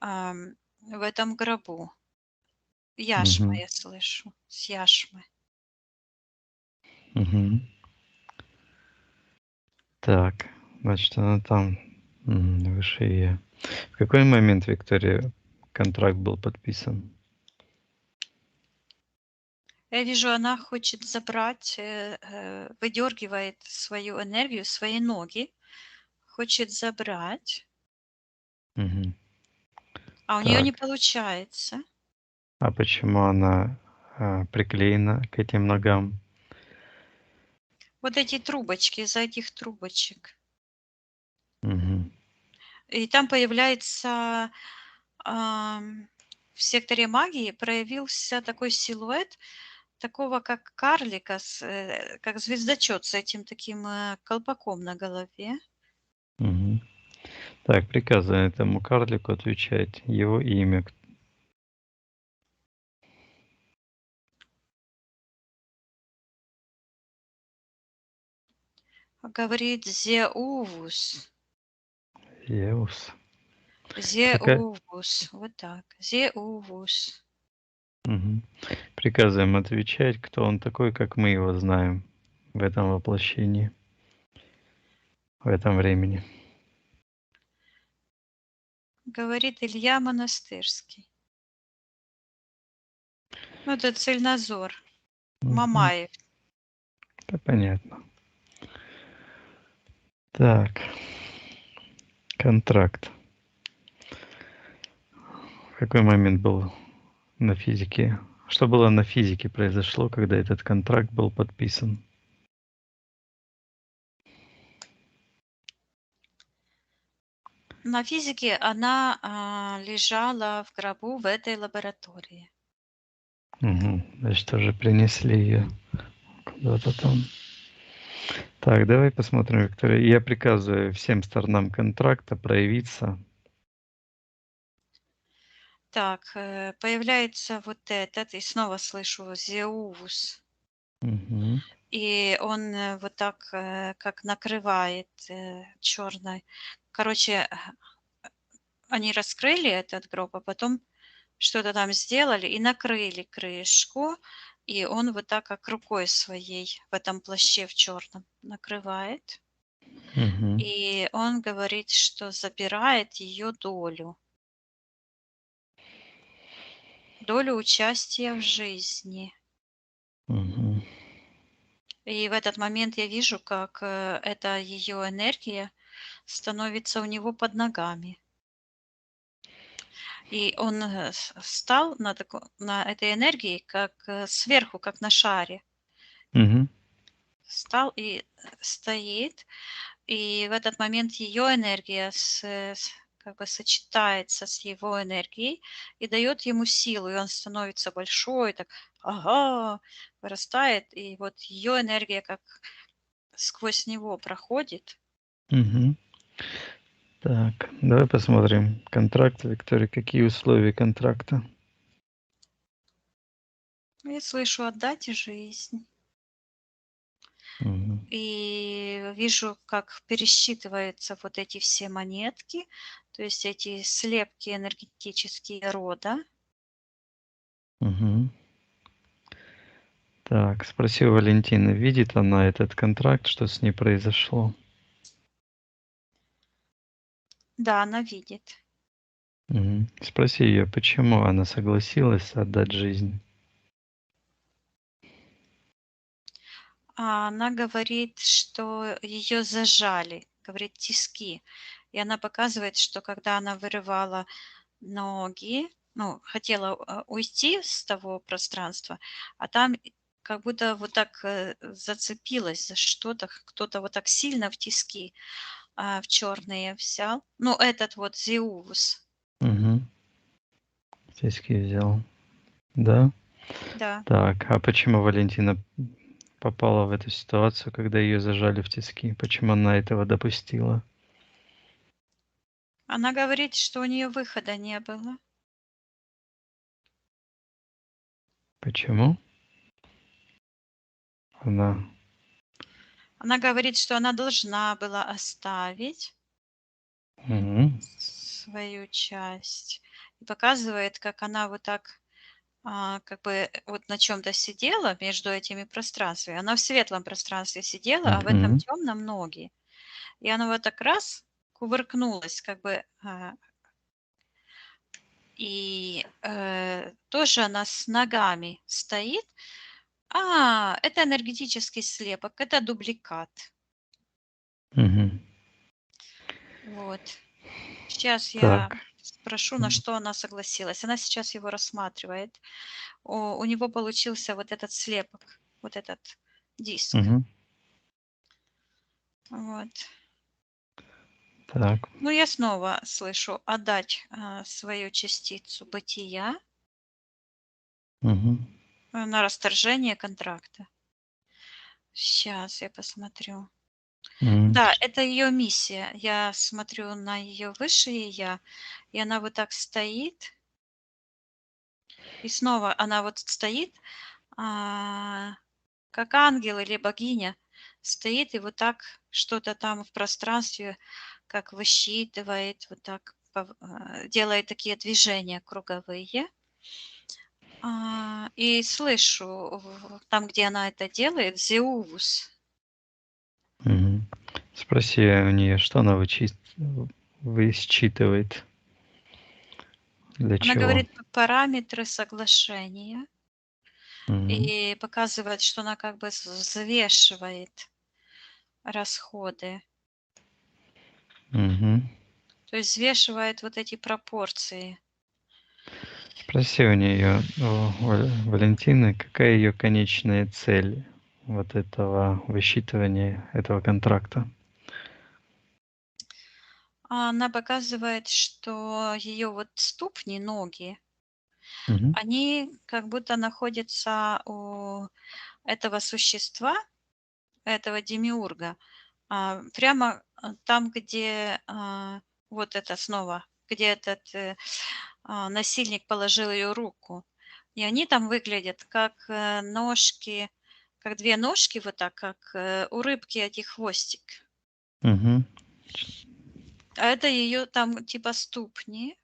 в этом гробу. Яшма, Мгм. я слышу, с яшмы. Мгм. Так, значит, она там, выше её. В какой момент, Виктория, контракт был подписан? Я вижу, она хочет забрать, выдергивает свою энергию, свои ноги, хочет забрать, Мгм. а у нее не Так, получается. а почему она, приклеена к этим ногам? Вот эти трубочки, из-за этих трубочек. Мгм. И там появляется, в секторе магии проявился такой силуэт, такого как карлика, как звездочет с этим таким колпаком на голове. Мгм. Так, приказывай этому карлику отвечать. Его имя. Говорит Зеувус. Зевс. Прика Зеувус. Вот так. Зеувус. Мгм. Приказываем отвечать, кто он такой, как мы его знаем в этом воплощении, в этом времени. Говорит Илья Монастырский. Ну, это Цельнозор. Мгм. Мамаев. Да, понятно. Так, контракт. В какой момент был на физике? Что было на физике произошло, когда этот контракт был подписан? На физике она лежала в гробу в этой лаборатории. Мгм. Значит, тоже принесли ее куда-то там. Так, давай посмотрим, Виктория. Я приказываю всем сторонам контракта проявиться. Так, появляется вот этот, и снова слышу Зеувус. Мгм. И он вот так, как накрывает черной. Короче, они раскрыли этот гроб, а потом что-то там сделали и накрыли крышку, и он вот так как рукой своей в этом плаще в черном накрывает. Мгм. И он говорит, что забирает ее долю участия в жизни. Мгм. И в этот момент я вижу, как эта ее энергия становится у него под ногами. И он встал на этой энергии, как сверху, как на шаре. Мгм. Встал и стоит, и в этот момент ее энергия как бы сочетается с его энергией и дает ему силу, и он становится большой, так, ага, вырастает, и вот ее энергия как сквозь него проходит. Мгм. Так, давай посмотрим. Контракт, Виктория. Какие условия контракта? Я слышу отдать жизнь. Мгм. И вижу, как пересчитываются вот эти все монетки, то есть эти слепки энергетические рода. Мгм. Так, спроси у Валентины, видит она этот контракт, что с ней произошло? Да, она видит. Мгм. Спроси ее, почему она согласилась отдать жизнь? А она говорит, что ее зажали, говорит, тиски. И она показывает, что когда она вырывала ноги, ну, хотела уйти с того пространства, а там как будто вот так зацепилась за что-то, кто-то вот так сильно в тиски в черные взял. Ну, этот вот Зеувус. Угу. Тиски взял. Да? Да. Так, а почему Валентина попала в эту ситуацию, когда ее зажали в тиски? Почему она этого допустила? Она говорит, что у нее выхода не было. Почему? Она... Она говорит, что она должна была оставить Мгм. свою часть. И показывает, как она вот так, как бы вот на чем-то сидела между этими пространствами. Она в светлом пространстве сидела, а в этом Мгм. темном ноги. И она вот так раз кувыркнулась, как бы, и тоже она с ногами стоит. Это энергетический слепок, это дубликат. Мгм. Вот. Сейчас я Так. спрошу, на что она согласилась. Она сейчас его рассматривает. У него получился вот этот слепок, вот этот диск. Мгм. Вот. Так. Ну, я снова слышу отдать свою частицу бытия Мгм. на расторжение контракта. Сейчас я посмотрю. Мгм. Да, это ее миссия. Я смотрю на ее высшее я, и она вот так стоит, и снова она вот стоит, а, как ангел или богиня, стоит и вот так что-то там в пространстве, как высчитывает, вот так делает такие движения круговые. И слышу, там, где она это делает, Зеувус. Мгм. Спроси у нее, что она высчитывает, для Она чего. говорит параметры соглашения Мгм. и показывает, что она как бы взвешивает расходы. Мгм. То есть взвешивает вот эти пропорции. Спроси у нее, у Валентины, какая ее конечная цель вот этого высчитывания этого контракта. Она показывает, что ее вот ступни, ноги, Мгм. они как будто находятся у этого существа, этого демиурга, прямо там, где вот это снова, где этот насильник положил ее руку. И они там выглядят как ножки, как две ножки, вот так, как у рыбки эти хвостик. Мгм. А это ее там типа ступни.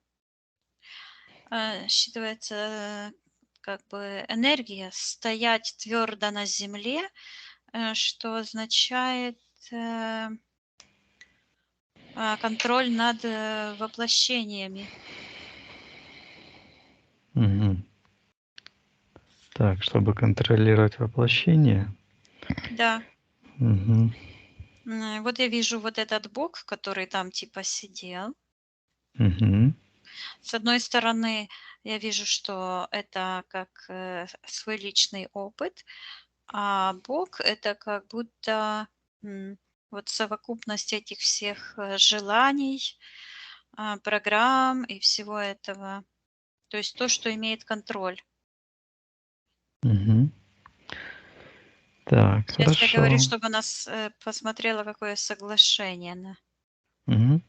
Считывается как бы энергия стоять твердо на земле, что означает контроль над воплощениями. Мгм. Так, чтобы контролировать воплощение. Да. Мгм. Вот я вижу вот этот бог, который там типа сидел. Мгм. С одной стороны, я вижу, что это как свой личный опыт, а Бог это как будто вот совокупность этих всех желаний, программ и всего этого. То есть то, что имеет контроль. Мгм. Так, Сейчас я говорю, хорошо. чтобы она посмотрела, какое соглашение. Мгм.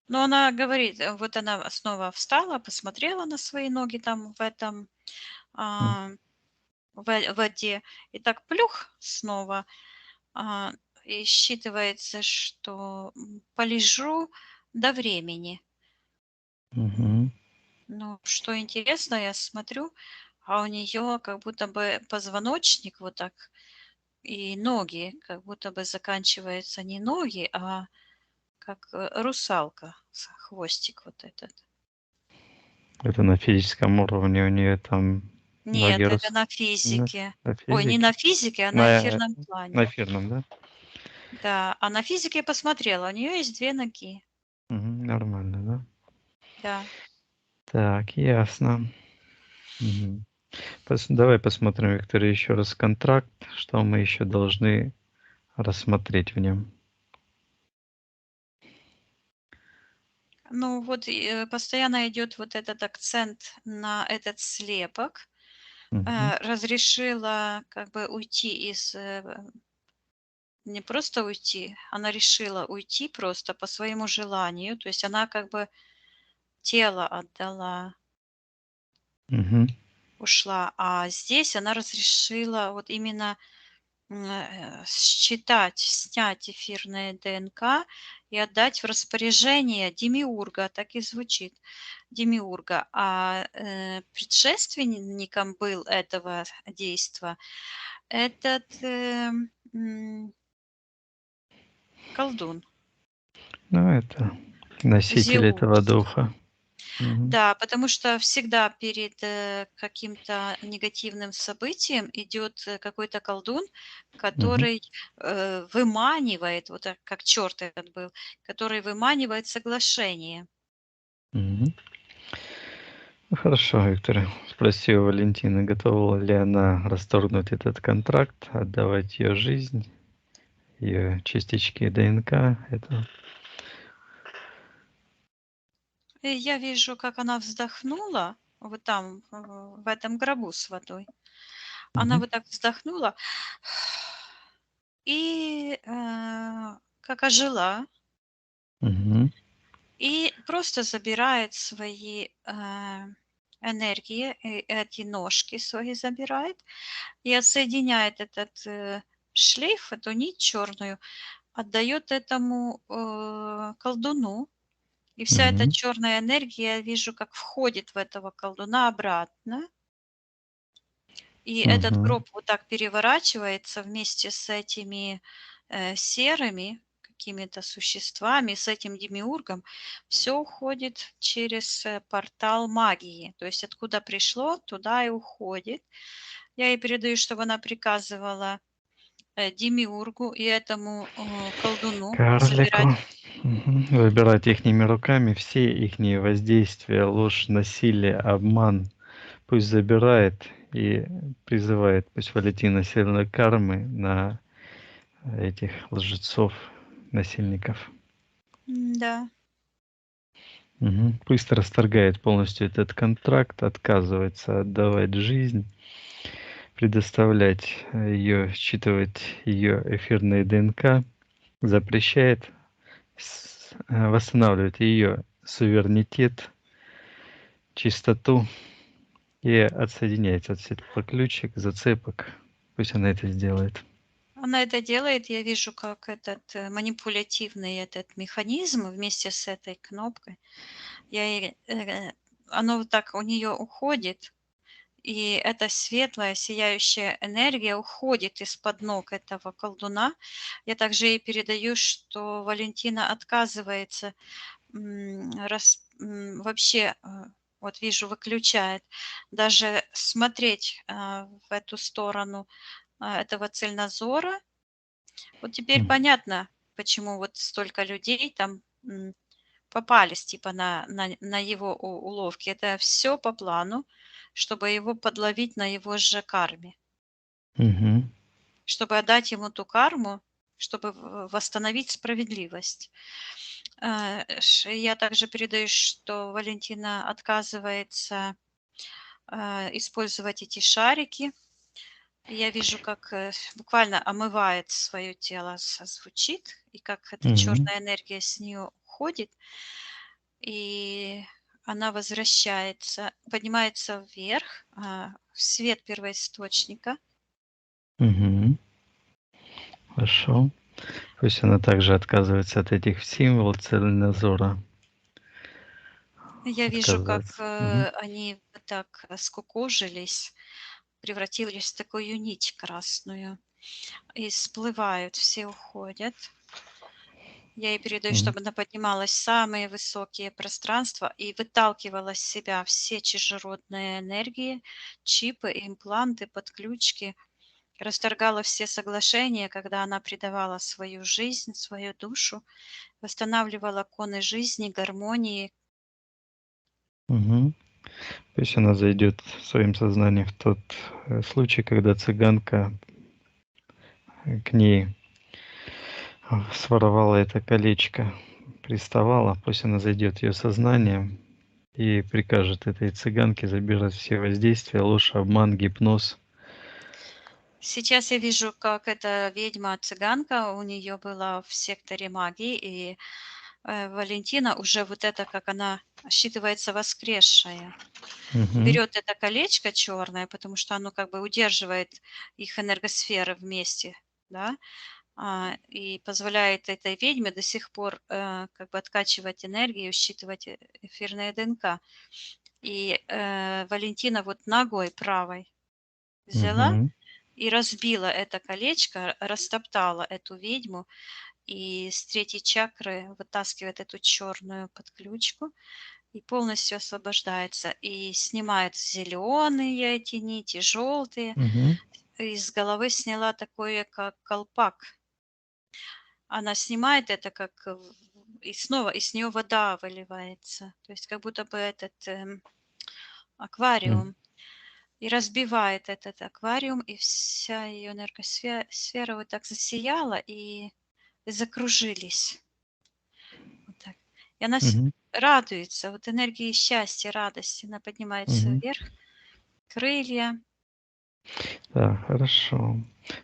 Но она говорит, вот она снова встала, посмотрела на свои ноги там в этом М. а, воде, и так плюх снова, а, и считывается, что полежу до времени. Мгм. Но что интересно, я смотрю, а у нее как будто бы позвоночник вот так и ноги, как будто бы заканчиваются не ноги, а как русалка, хвостик вот этот. Это на физическом уровне у нее там ноги Нет, это рос на на физике. на Ой, не на физике? физике, а на На эфирном на плане. эфирном, да? Да, а на физике я посмотрела, у нее есть 2 ноги. Мгм. Нормально, да? Да. Так, ясно. Мгм. Давай посмотрим, Виктория, еще раз контракт, что мы еще должны рассмотреть в нем. Ну вот, постоянно идет вот этот акцент на этот слепок. Мгм. Разрешила как бы уйти из, не просто уйти, она решила уйти просто по своему желанию. То есть она как бы тело отдала, Мгм. ушла. А здесь она разрешила вот именно считать, снять эфирное ДНК и отдать в распоряжение демиурга, так и звучит, демиурга. А предшественником был этого действа этот колдун Ну, это носитель этого Зеус. духа. Мгм. Да, потому что всегда перед каким-то негативным событием идет какой-то колдун, Мгм. который выманивает, вот так, как черт этот был, который выманивает соглашение. Мгм. Ну, хорошо, Виктория. Спроси у Валентины, готова ли она расторгнуть этот контракт, отдавать ее жизнь, ее частички ДНК. Это. И я вижу, как она вздохнула вот там, в этом гробу с водой. Она Мгм. вот так вздохнула и как ожила, Мгм. и просто забирает свои энергии, эти ножки свои забирает и отсоединяет этот шлейф, эту нить черную, отдает этому колдуну. И вся эта Мгм. черная энергия, я вижу, как входит в этого колдуна обратно. И этот Мгм. гроб вот так переворачивается вместе с этими серыми какими-то существами, с этим демиургом. Все уходит через портал магии. То есть откуда пришло, туда и уходит. Я ей передаю, чтобы она приказывала демиургу и этому колдуну Карлику. забирать. Мгм. Выбирать ихними руками все ихние воздействия, ложь, насилие, обман. Пусть забирает и призывает, пусть Валентина сильной кармы на этих лжецов, насильников. Да. Мгм. Пусть расторгает полностью этот контракт, отказывается отдавать жизнь, предоставлять ее, считывать ее эфирные ДНК, запрещает, восстанавливает ее суверенитет, чистоту и отсоединяется от всех ключик, зацепок. Пусть она это сделает. Она это делает. Я вижу, как этот манипулятивный этот механизм вместе с этой кнопкой, я ей, оно вот так у нее уходит, и эта светлая сияющая энергия уходит из-под ног этого колдуна. Я также ей передаю, что Валентина отказывается вообще, вот вижу, выключает даже смотреть в эту сторону этого цельнозора. Вот теперь М. понятно, почему вот столько людей там попались типа на его уловки. Это все по плану, чтобы его подловить на его же карме, Мгм. чтобы отдать ему ту карму, чтобы восстановить справедливость. Я также передаю, что Валентина отказывается использовать эти шарики. Я вижу, как буквально омывает свое тело, звучит, и как эта Мгм. черная энергия с нее уходит, и она возвращается, поднимается вверх, в свет первоисточника. Мгм. Хорошо. Пусть она также отказывается от этих символов целеназора. Я вижу, как Отказывается. Мгм. они так скукожились, превратились в такую нить красную и всплывают, все уходят. Я ей передаю, Мгм. чтобы она поднималась в самые высокие пространства и выталкивала из себя все чужеродные энергии, чипы, импланты, подключки, расторгала все соглашения, когда она предавала свою жизнь, свою душу, восстанавливала коны жизни, гармонии. Мгм. Пусть она зайдет своим сознанием в тот случай, когда цыганка к ней своровала это колечко, приставала. Пусть она зайдет в ее сознание и прикажет этой цыганке забирать все воздействия, ложь, обман, гипноз. Сейчас я вижу, как эта ведьма-цыганка, у нее была в секторе магии, и Валентина уже вот это, как она считывается воскресшая. Мгм. Берет это колечко черное, потому что оно как бы удерживает их энергосферы вместе, да, и позволяет этой ведьме до сих пор как бы откачивать энергию, считывать эфирное ДНК. И Валентина вот ногой правой взяла Мгм. и разбила это колечко, растоптала эту ведьму, и с третьей чакры вытаскивает эту черную подключку и полностью освобождается, и снимает зеленые эти нити, желтые. Мгм. Из головы сняла такое, как колпак. Она снимает это, как и снова из нее вода выливается. То есть как будто бы этот М. аквариум. И разбивает этот аквариум, и вся ее энергосфера вот так засияла, и закружились. Вот так. И она Мгм. радуется, вот энергии счастья, радости. Она поднимается Мгм. вверх, крылья. Да, хорошо.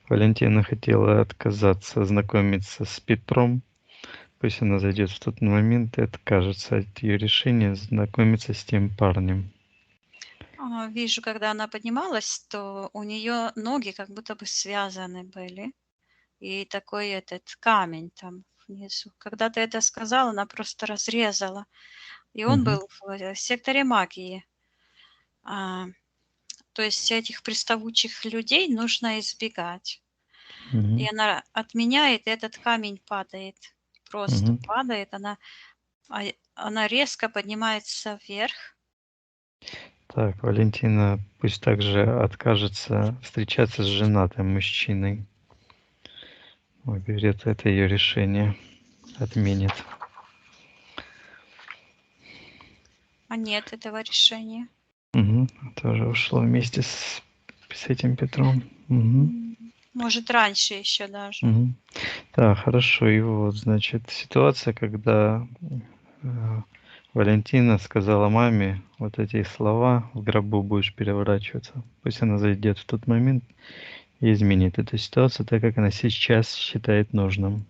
Валентина хотела отказаться знакомиться с Петром. Пусть она зайдет в тот момент и откажется от ее решения знакомиться с тем парнем. Вижу, когда она поднималась, то у нее ноги как будто бы связаны были. И такой этот камень там внизу. Когда ты это сказала, она просто разрезала. И он Мгм. был в секторе магии. А, То есть этих приставучих людей нужно избегать. И Мгм. она отменяет, и этот камень падает. Просто Мгм. падает. Она резко поднимается вверх. Так, Валентина пусть также откажется встречаться с женатым мужчиной. Уберет это ее решение, отменит. А нет этого решения. Мгм. Тоже ушло вместе с этим Петром. Мгм. Может, раньше еще даже. Мгм. Да, хорошо. И вот, значит, ситуация, когда э, Валентина сказала маме вот эти слова: "В гробу будешь переворачиваться". Пусть она зайдет в тот момент и изменит эту ситуацию так, как она сейчас считает нужным.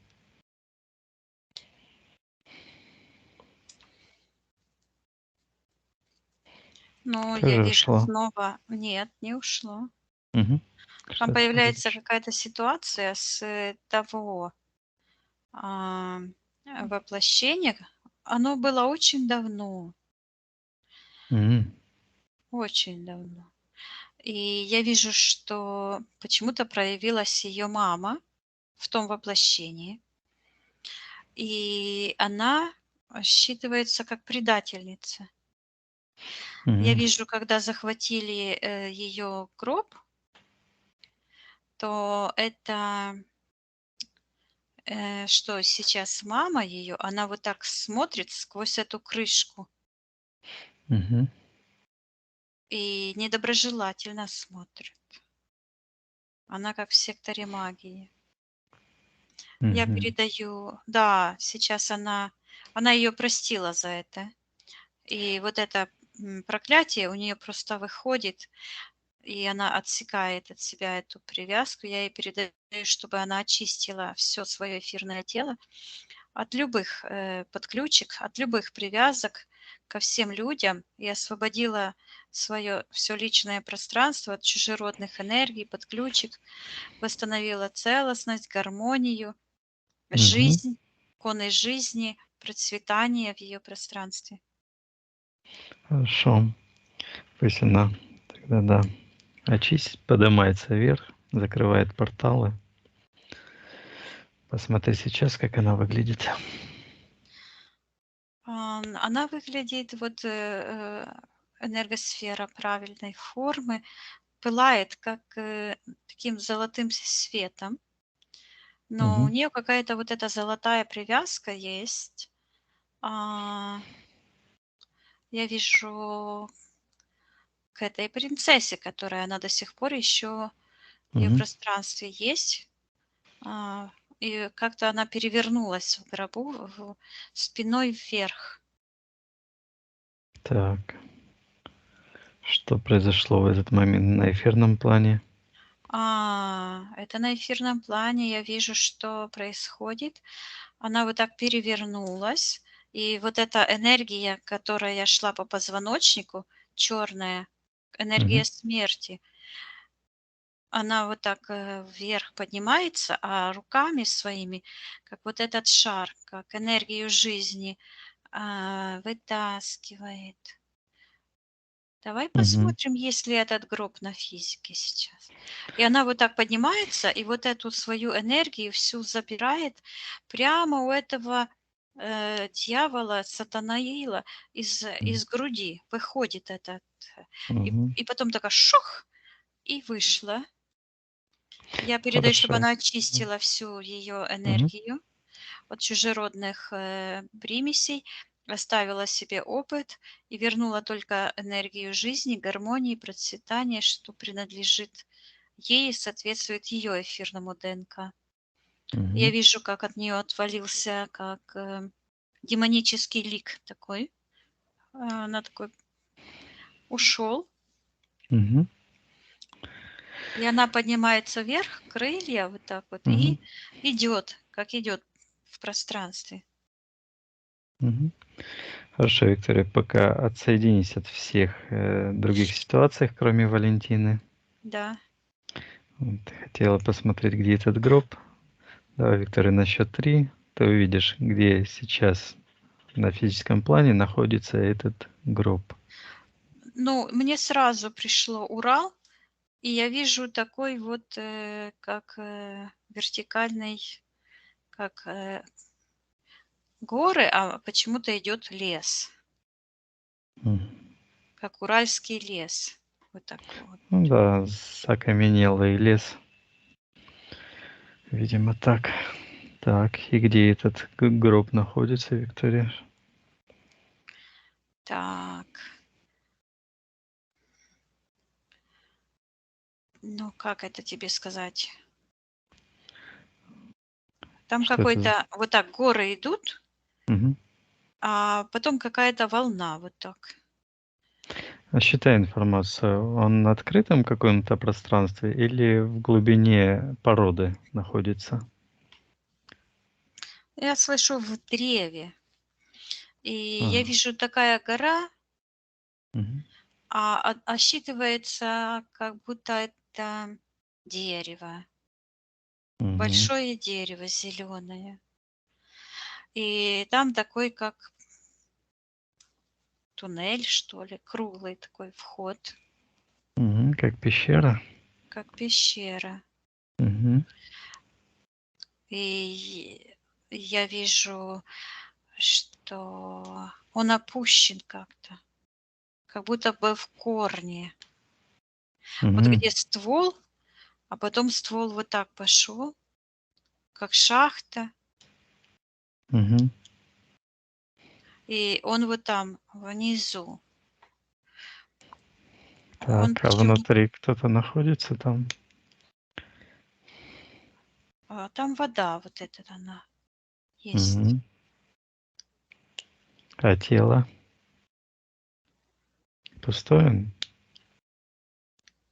Но я Тоже вижу ушло. снова. Нет, не ушло. Мгм. Там Что это может появляется быть? какая-то ситуация с того воплощения. Оно было очень давно, М. очень давно. И я вижу, что почему-то проявилась ее мама в том воплощении, и она считывается как предательница. Я Мгм. вижу, когда захватили ее гроб, то это что сейчас мама ее, она вот так смотрит сквозь эту крышку Мгм. и недоброжелательно смотрит. Она как в секторе магии. Я Мгм. передаю, да, сейчас она ее простила за это. И вот это проклятие у нее просто выходит, и она отсекает от себя эту привязку. Я ей передаю, чтобы она очистила все свое эфирное тело от любых подключек, от любых привязок ко всем людям и освободила свое все личное пространство от чужеродных энергий, подключек, восстановила целостность, гармонию, Мгм. жизнь, конной жизни, процветание в ее пространстве. Хорошо. Пусть она тогда, да, очистит, поднимается вверх, закрывает порталы. Посмотри сейчас, как она выглядит. Она выглядит, вот энергосфера правильной формы, пылает как таким золотым светом, но у Мгм. нее какая-то вот эта золотая привязка есть. А, я вижу к этой принцессе, которая она до сих пор еще в ее Мгм. пространстве есть. А, и как-то она перевернулась в гробу спиной вверх. Так, что произошло в этот момент на эфирном плане? Это на эфирном плане я вижу, что происходит. Она вот так перевернулась, и вот эта энергия, которая шла по позвоночнику, черная, энергия Мгм. смерти, она вот так вверх поднимается, а руками своими, как вот этот шар, как энергию жизни, вытаскивает. Давай Мгм. посмотрим, есть ли этот гроб на физике сейчас. И она вот так поднимается, и вот эту свою энергию всю забирает прямо у этого дьявола, сатанаила М. из груди. Выходит этот. Мгм. И потом такая шух, и вышла. Я передаю, чтобы Хорошо. она М. очистила всю ее Мгм. энергию от чужеродных примесей, оставила себе опыт и вернула только энергию жизни, гармонии, процветания, что принадлежит ей и соответствует ее эфирному ДНК. Я Мгм. вижу, как от нее отвалился, как демонический лик такой. Она такой ушел, Мгм. и она поднимается вверх, крылья вот так вот, Мгм. и идет, как идет в пространстве. Мгм. Хорошо, Виктория, пока отсоединись от всех других ситуаций, кроме Валентины. Да. Вот, ты хотела посмотреть, где этот гроб. Давай, Виктория, на счет 3 ты увидишь, где сейчас на физическом плане находится этот гроб. Ну, мне сразу пришло Урал, и я вижу такой вот, как, вертикальный, как, горы, а почему-то идет лес, М. как уральский лес. Вот такой вот. Ну да, закаменелый лес. Видимо, так. Так, и где этот гроб находится, Виктория? Так, ну, как это тебе сказать? Там Что это за... какой-то вот так горы идут, Мгм. а потом какая-то волна вот так. А считай информацию. Он на открытом каком-то пространстве или в глубине породы находится? Я слышу в древе, и я Ага. вижу такая гора, Мгм. а считывается, как будто это дерево. Мгм. Большое дерево зеленое. И там такой, как туннель, что ли, круглый такой вход, Мгм. Как пещера? как пещера. Мгм. И я вижу, что он опущен как-то, как будто бы в корне. Вот Мгм. где ствол, а потом ствол вот так пошел, как шахта, Мгм. и он вот там внизу. Он Так, а причем, внутри кто-то находится там? там вода вот эта она есть. Мгм. А тело пустое?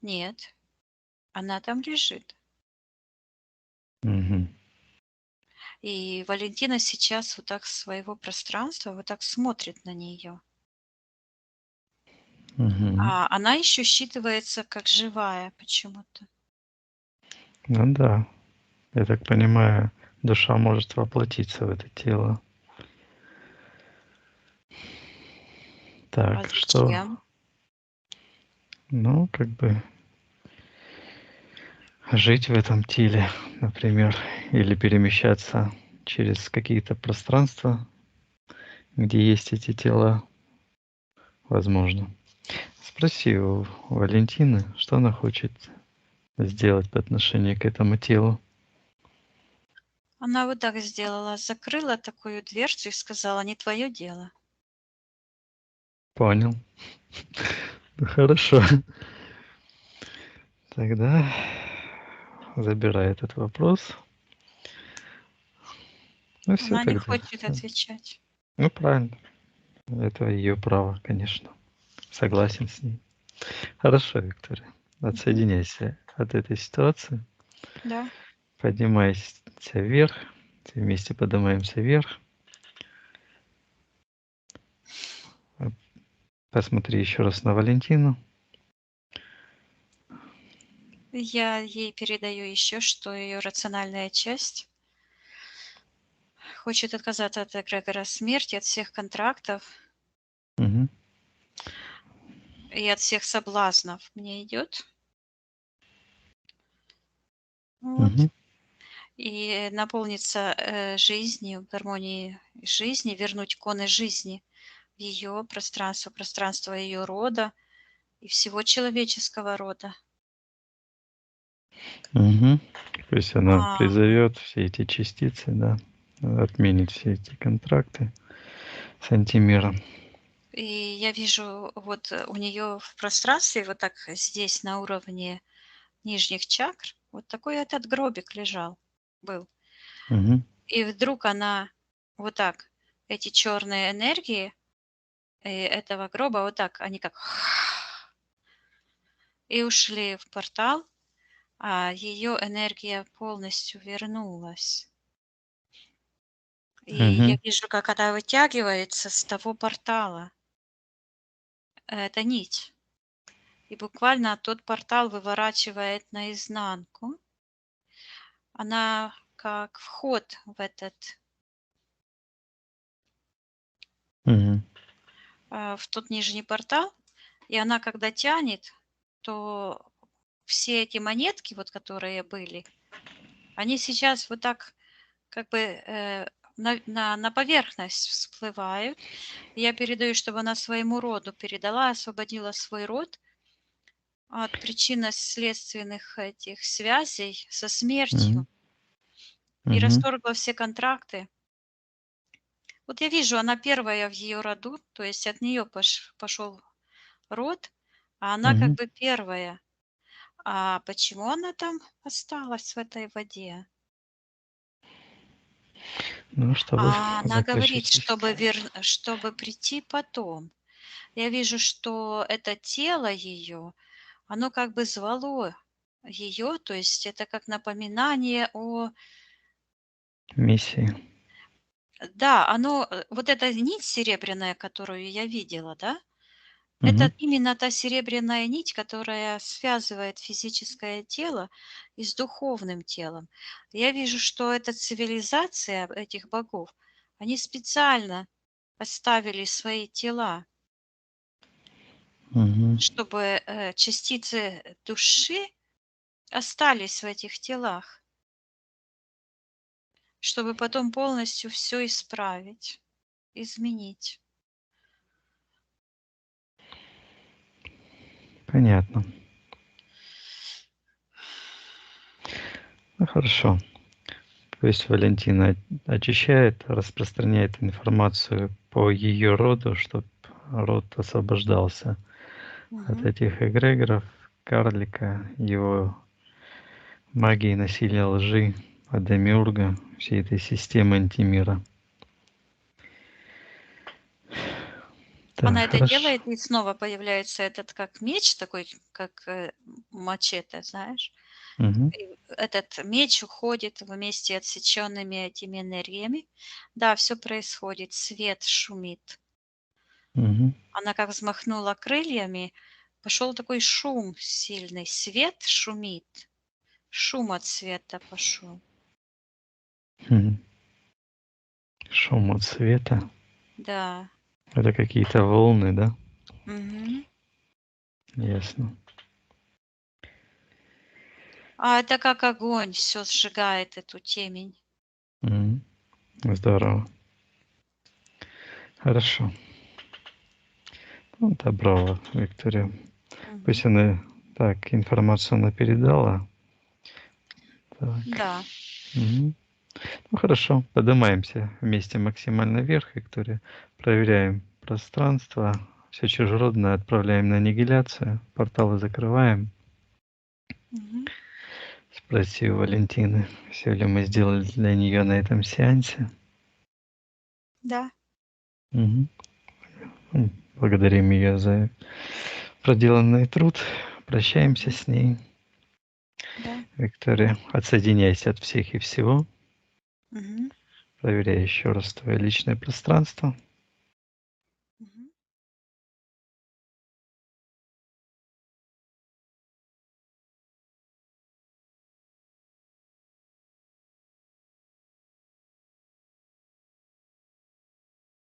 Нет, она там лежит. Мгм. И Валентина сейчас вот так с своего пространства вот так смотрит на нее. Мгм. А она еще считывается как живая почему-то. Ну да, я так понимаю, душа может воплотиться в это тело. А Так, что? зачем? Ну, как бы жить в этом теле, например, или перемещаться через какие-то пространства, где есть эти тела, возможно. Спроси у Валентины, что она хочет сделать по отношению к этому телу. Она вот так сделала, закрыла такую дверцу и сказала: "Не твое дело". Понял. Ну, хорошо. Тогда забирай этот вопрос. Ну все Она не тогда. хочет отвечать. Ну правильно. Это ее право, конечно. Согласен с ней. Хорошо, Виктория. Мгм. Отсоединяйся от этой ситуации. Да. Поднимайся вверх. Все вместе поднимаемся вверх. А, посмотри еще раз на Валентину. Я ей передаю еще, что ее рациональная часть хочет отказаться от эгрегора смерти, от всех контрактов Мгм. и от всех соблазнов. Мне идет. Вот. Мгм. И наполниться, жизнью, гармонией жизни, вернуть коны жизни в ее пространство, пространство ее рода и всего человеческого рода. Мгм. То есть она А, призовет все эти частицы, да, отменит все эти контракты с антимиром. и я вижу, вот, у нее в пространстве, вот так здесь на уровне нижних чакр, вот такой этот гробик лежал, был. Мгм. И вдруг она вот так, эти черные энергии, этого гроба, вот так, они как и ушли в портал, а ее энергия полностью вернулась. И я Мгм. вижу, как она вытягивается с того портала. Это нить. И буквально тот портал выворачивает наизнанку. Она как вход в этот, Мгм. в тот нижний портал. И она когда тянет, то все эти монетки, вот которые были, они сейчас вот так как бы, на поверхность всплывают. И я передаю, чтобы она своему роду передала, освободила свой род от причинно-следственных этих связей со смертью Мгм. и Мгм. расторгла все контракты. Вот я вижу, она первая в ее роду, то есть от нее пошел род, а она как Мгм. бы первая. А почему она там осталась в этой воде? Ну, чтобы А она говорит, заключить. чтобы прийти потом. Я вижу, что это тело ее, оно как бы звало ее, то есть это как напоминание о... Миссии. Да, оно, вот эта нить серебряная, которую я видела, да, Мгм. это именно та серебряная нить, которая связывает физическое тело и с духовным телом. Я вижу, что эта цивилизация этих богов, они специально оставили свои тела, Мгм. чтобы частицы души остались в этих телах, чтобы потом полностью все исправить, изменить. Понятно. Ну, хорошо. То есть Валентина очищает, распространяет информацию по ее роду, чтобы род освобождался от Мгм. этих эгрегоров, карлика, его магии, насилия, лжи, от демиурга, всей этой системы антимира. Так, Она это хорошо. делает, и снова появляется этот как меч, такой как мачете, знаешь. Мгм. И этот меч уходит вместе отсеченными этими энергиями. Да, все происходит, свет шумит. Мгм. Она как взмахнула крыльями, пошел такой шум сильный, свет шумит, шум от света пошел. Мгм. Шум от света. Да. Это какие-то волны, да? Мгм. Ясно. А это как огонь, все сжигает эту темень. Мгм. Здорово. Хорошо. Ну, добро, Виктория. Мгм. Пусть она так информацию она передала. Так. Да. Мгм. Ну хорошо, поднимаемся вместе максимально вверх, Виктория. Проверяем пространство. Все чужеродное отправляем на аннигиляцию. Порталы закрываем. Мгм. Спроси у Валентины, все ли мы сделали для нее на этом сеансе. Да. Мгм. Благодарим ее за проделанный труд. Прощаемся Мгм. с ней. Да. Виктория, отсоединяйся от всех и всего. Мгм. Проверяй еще раз твое личное пространство.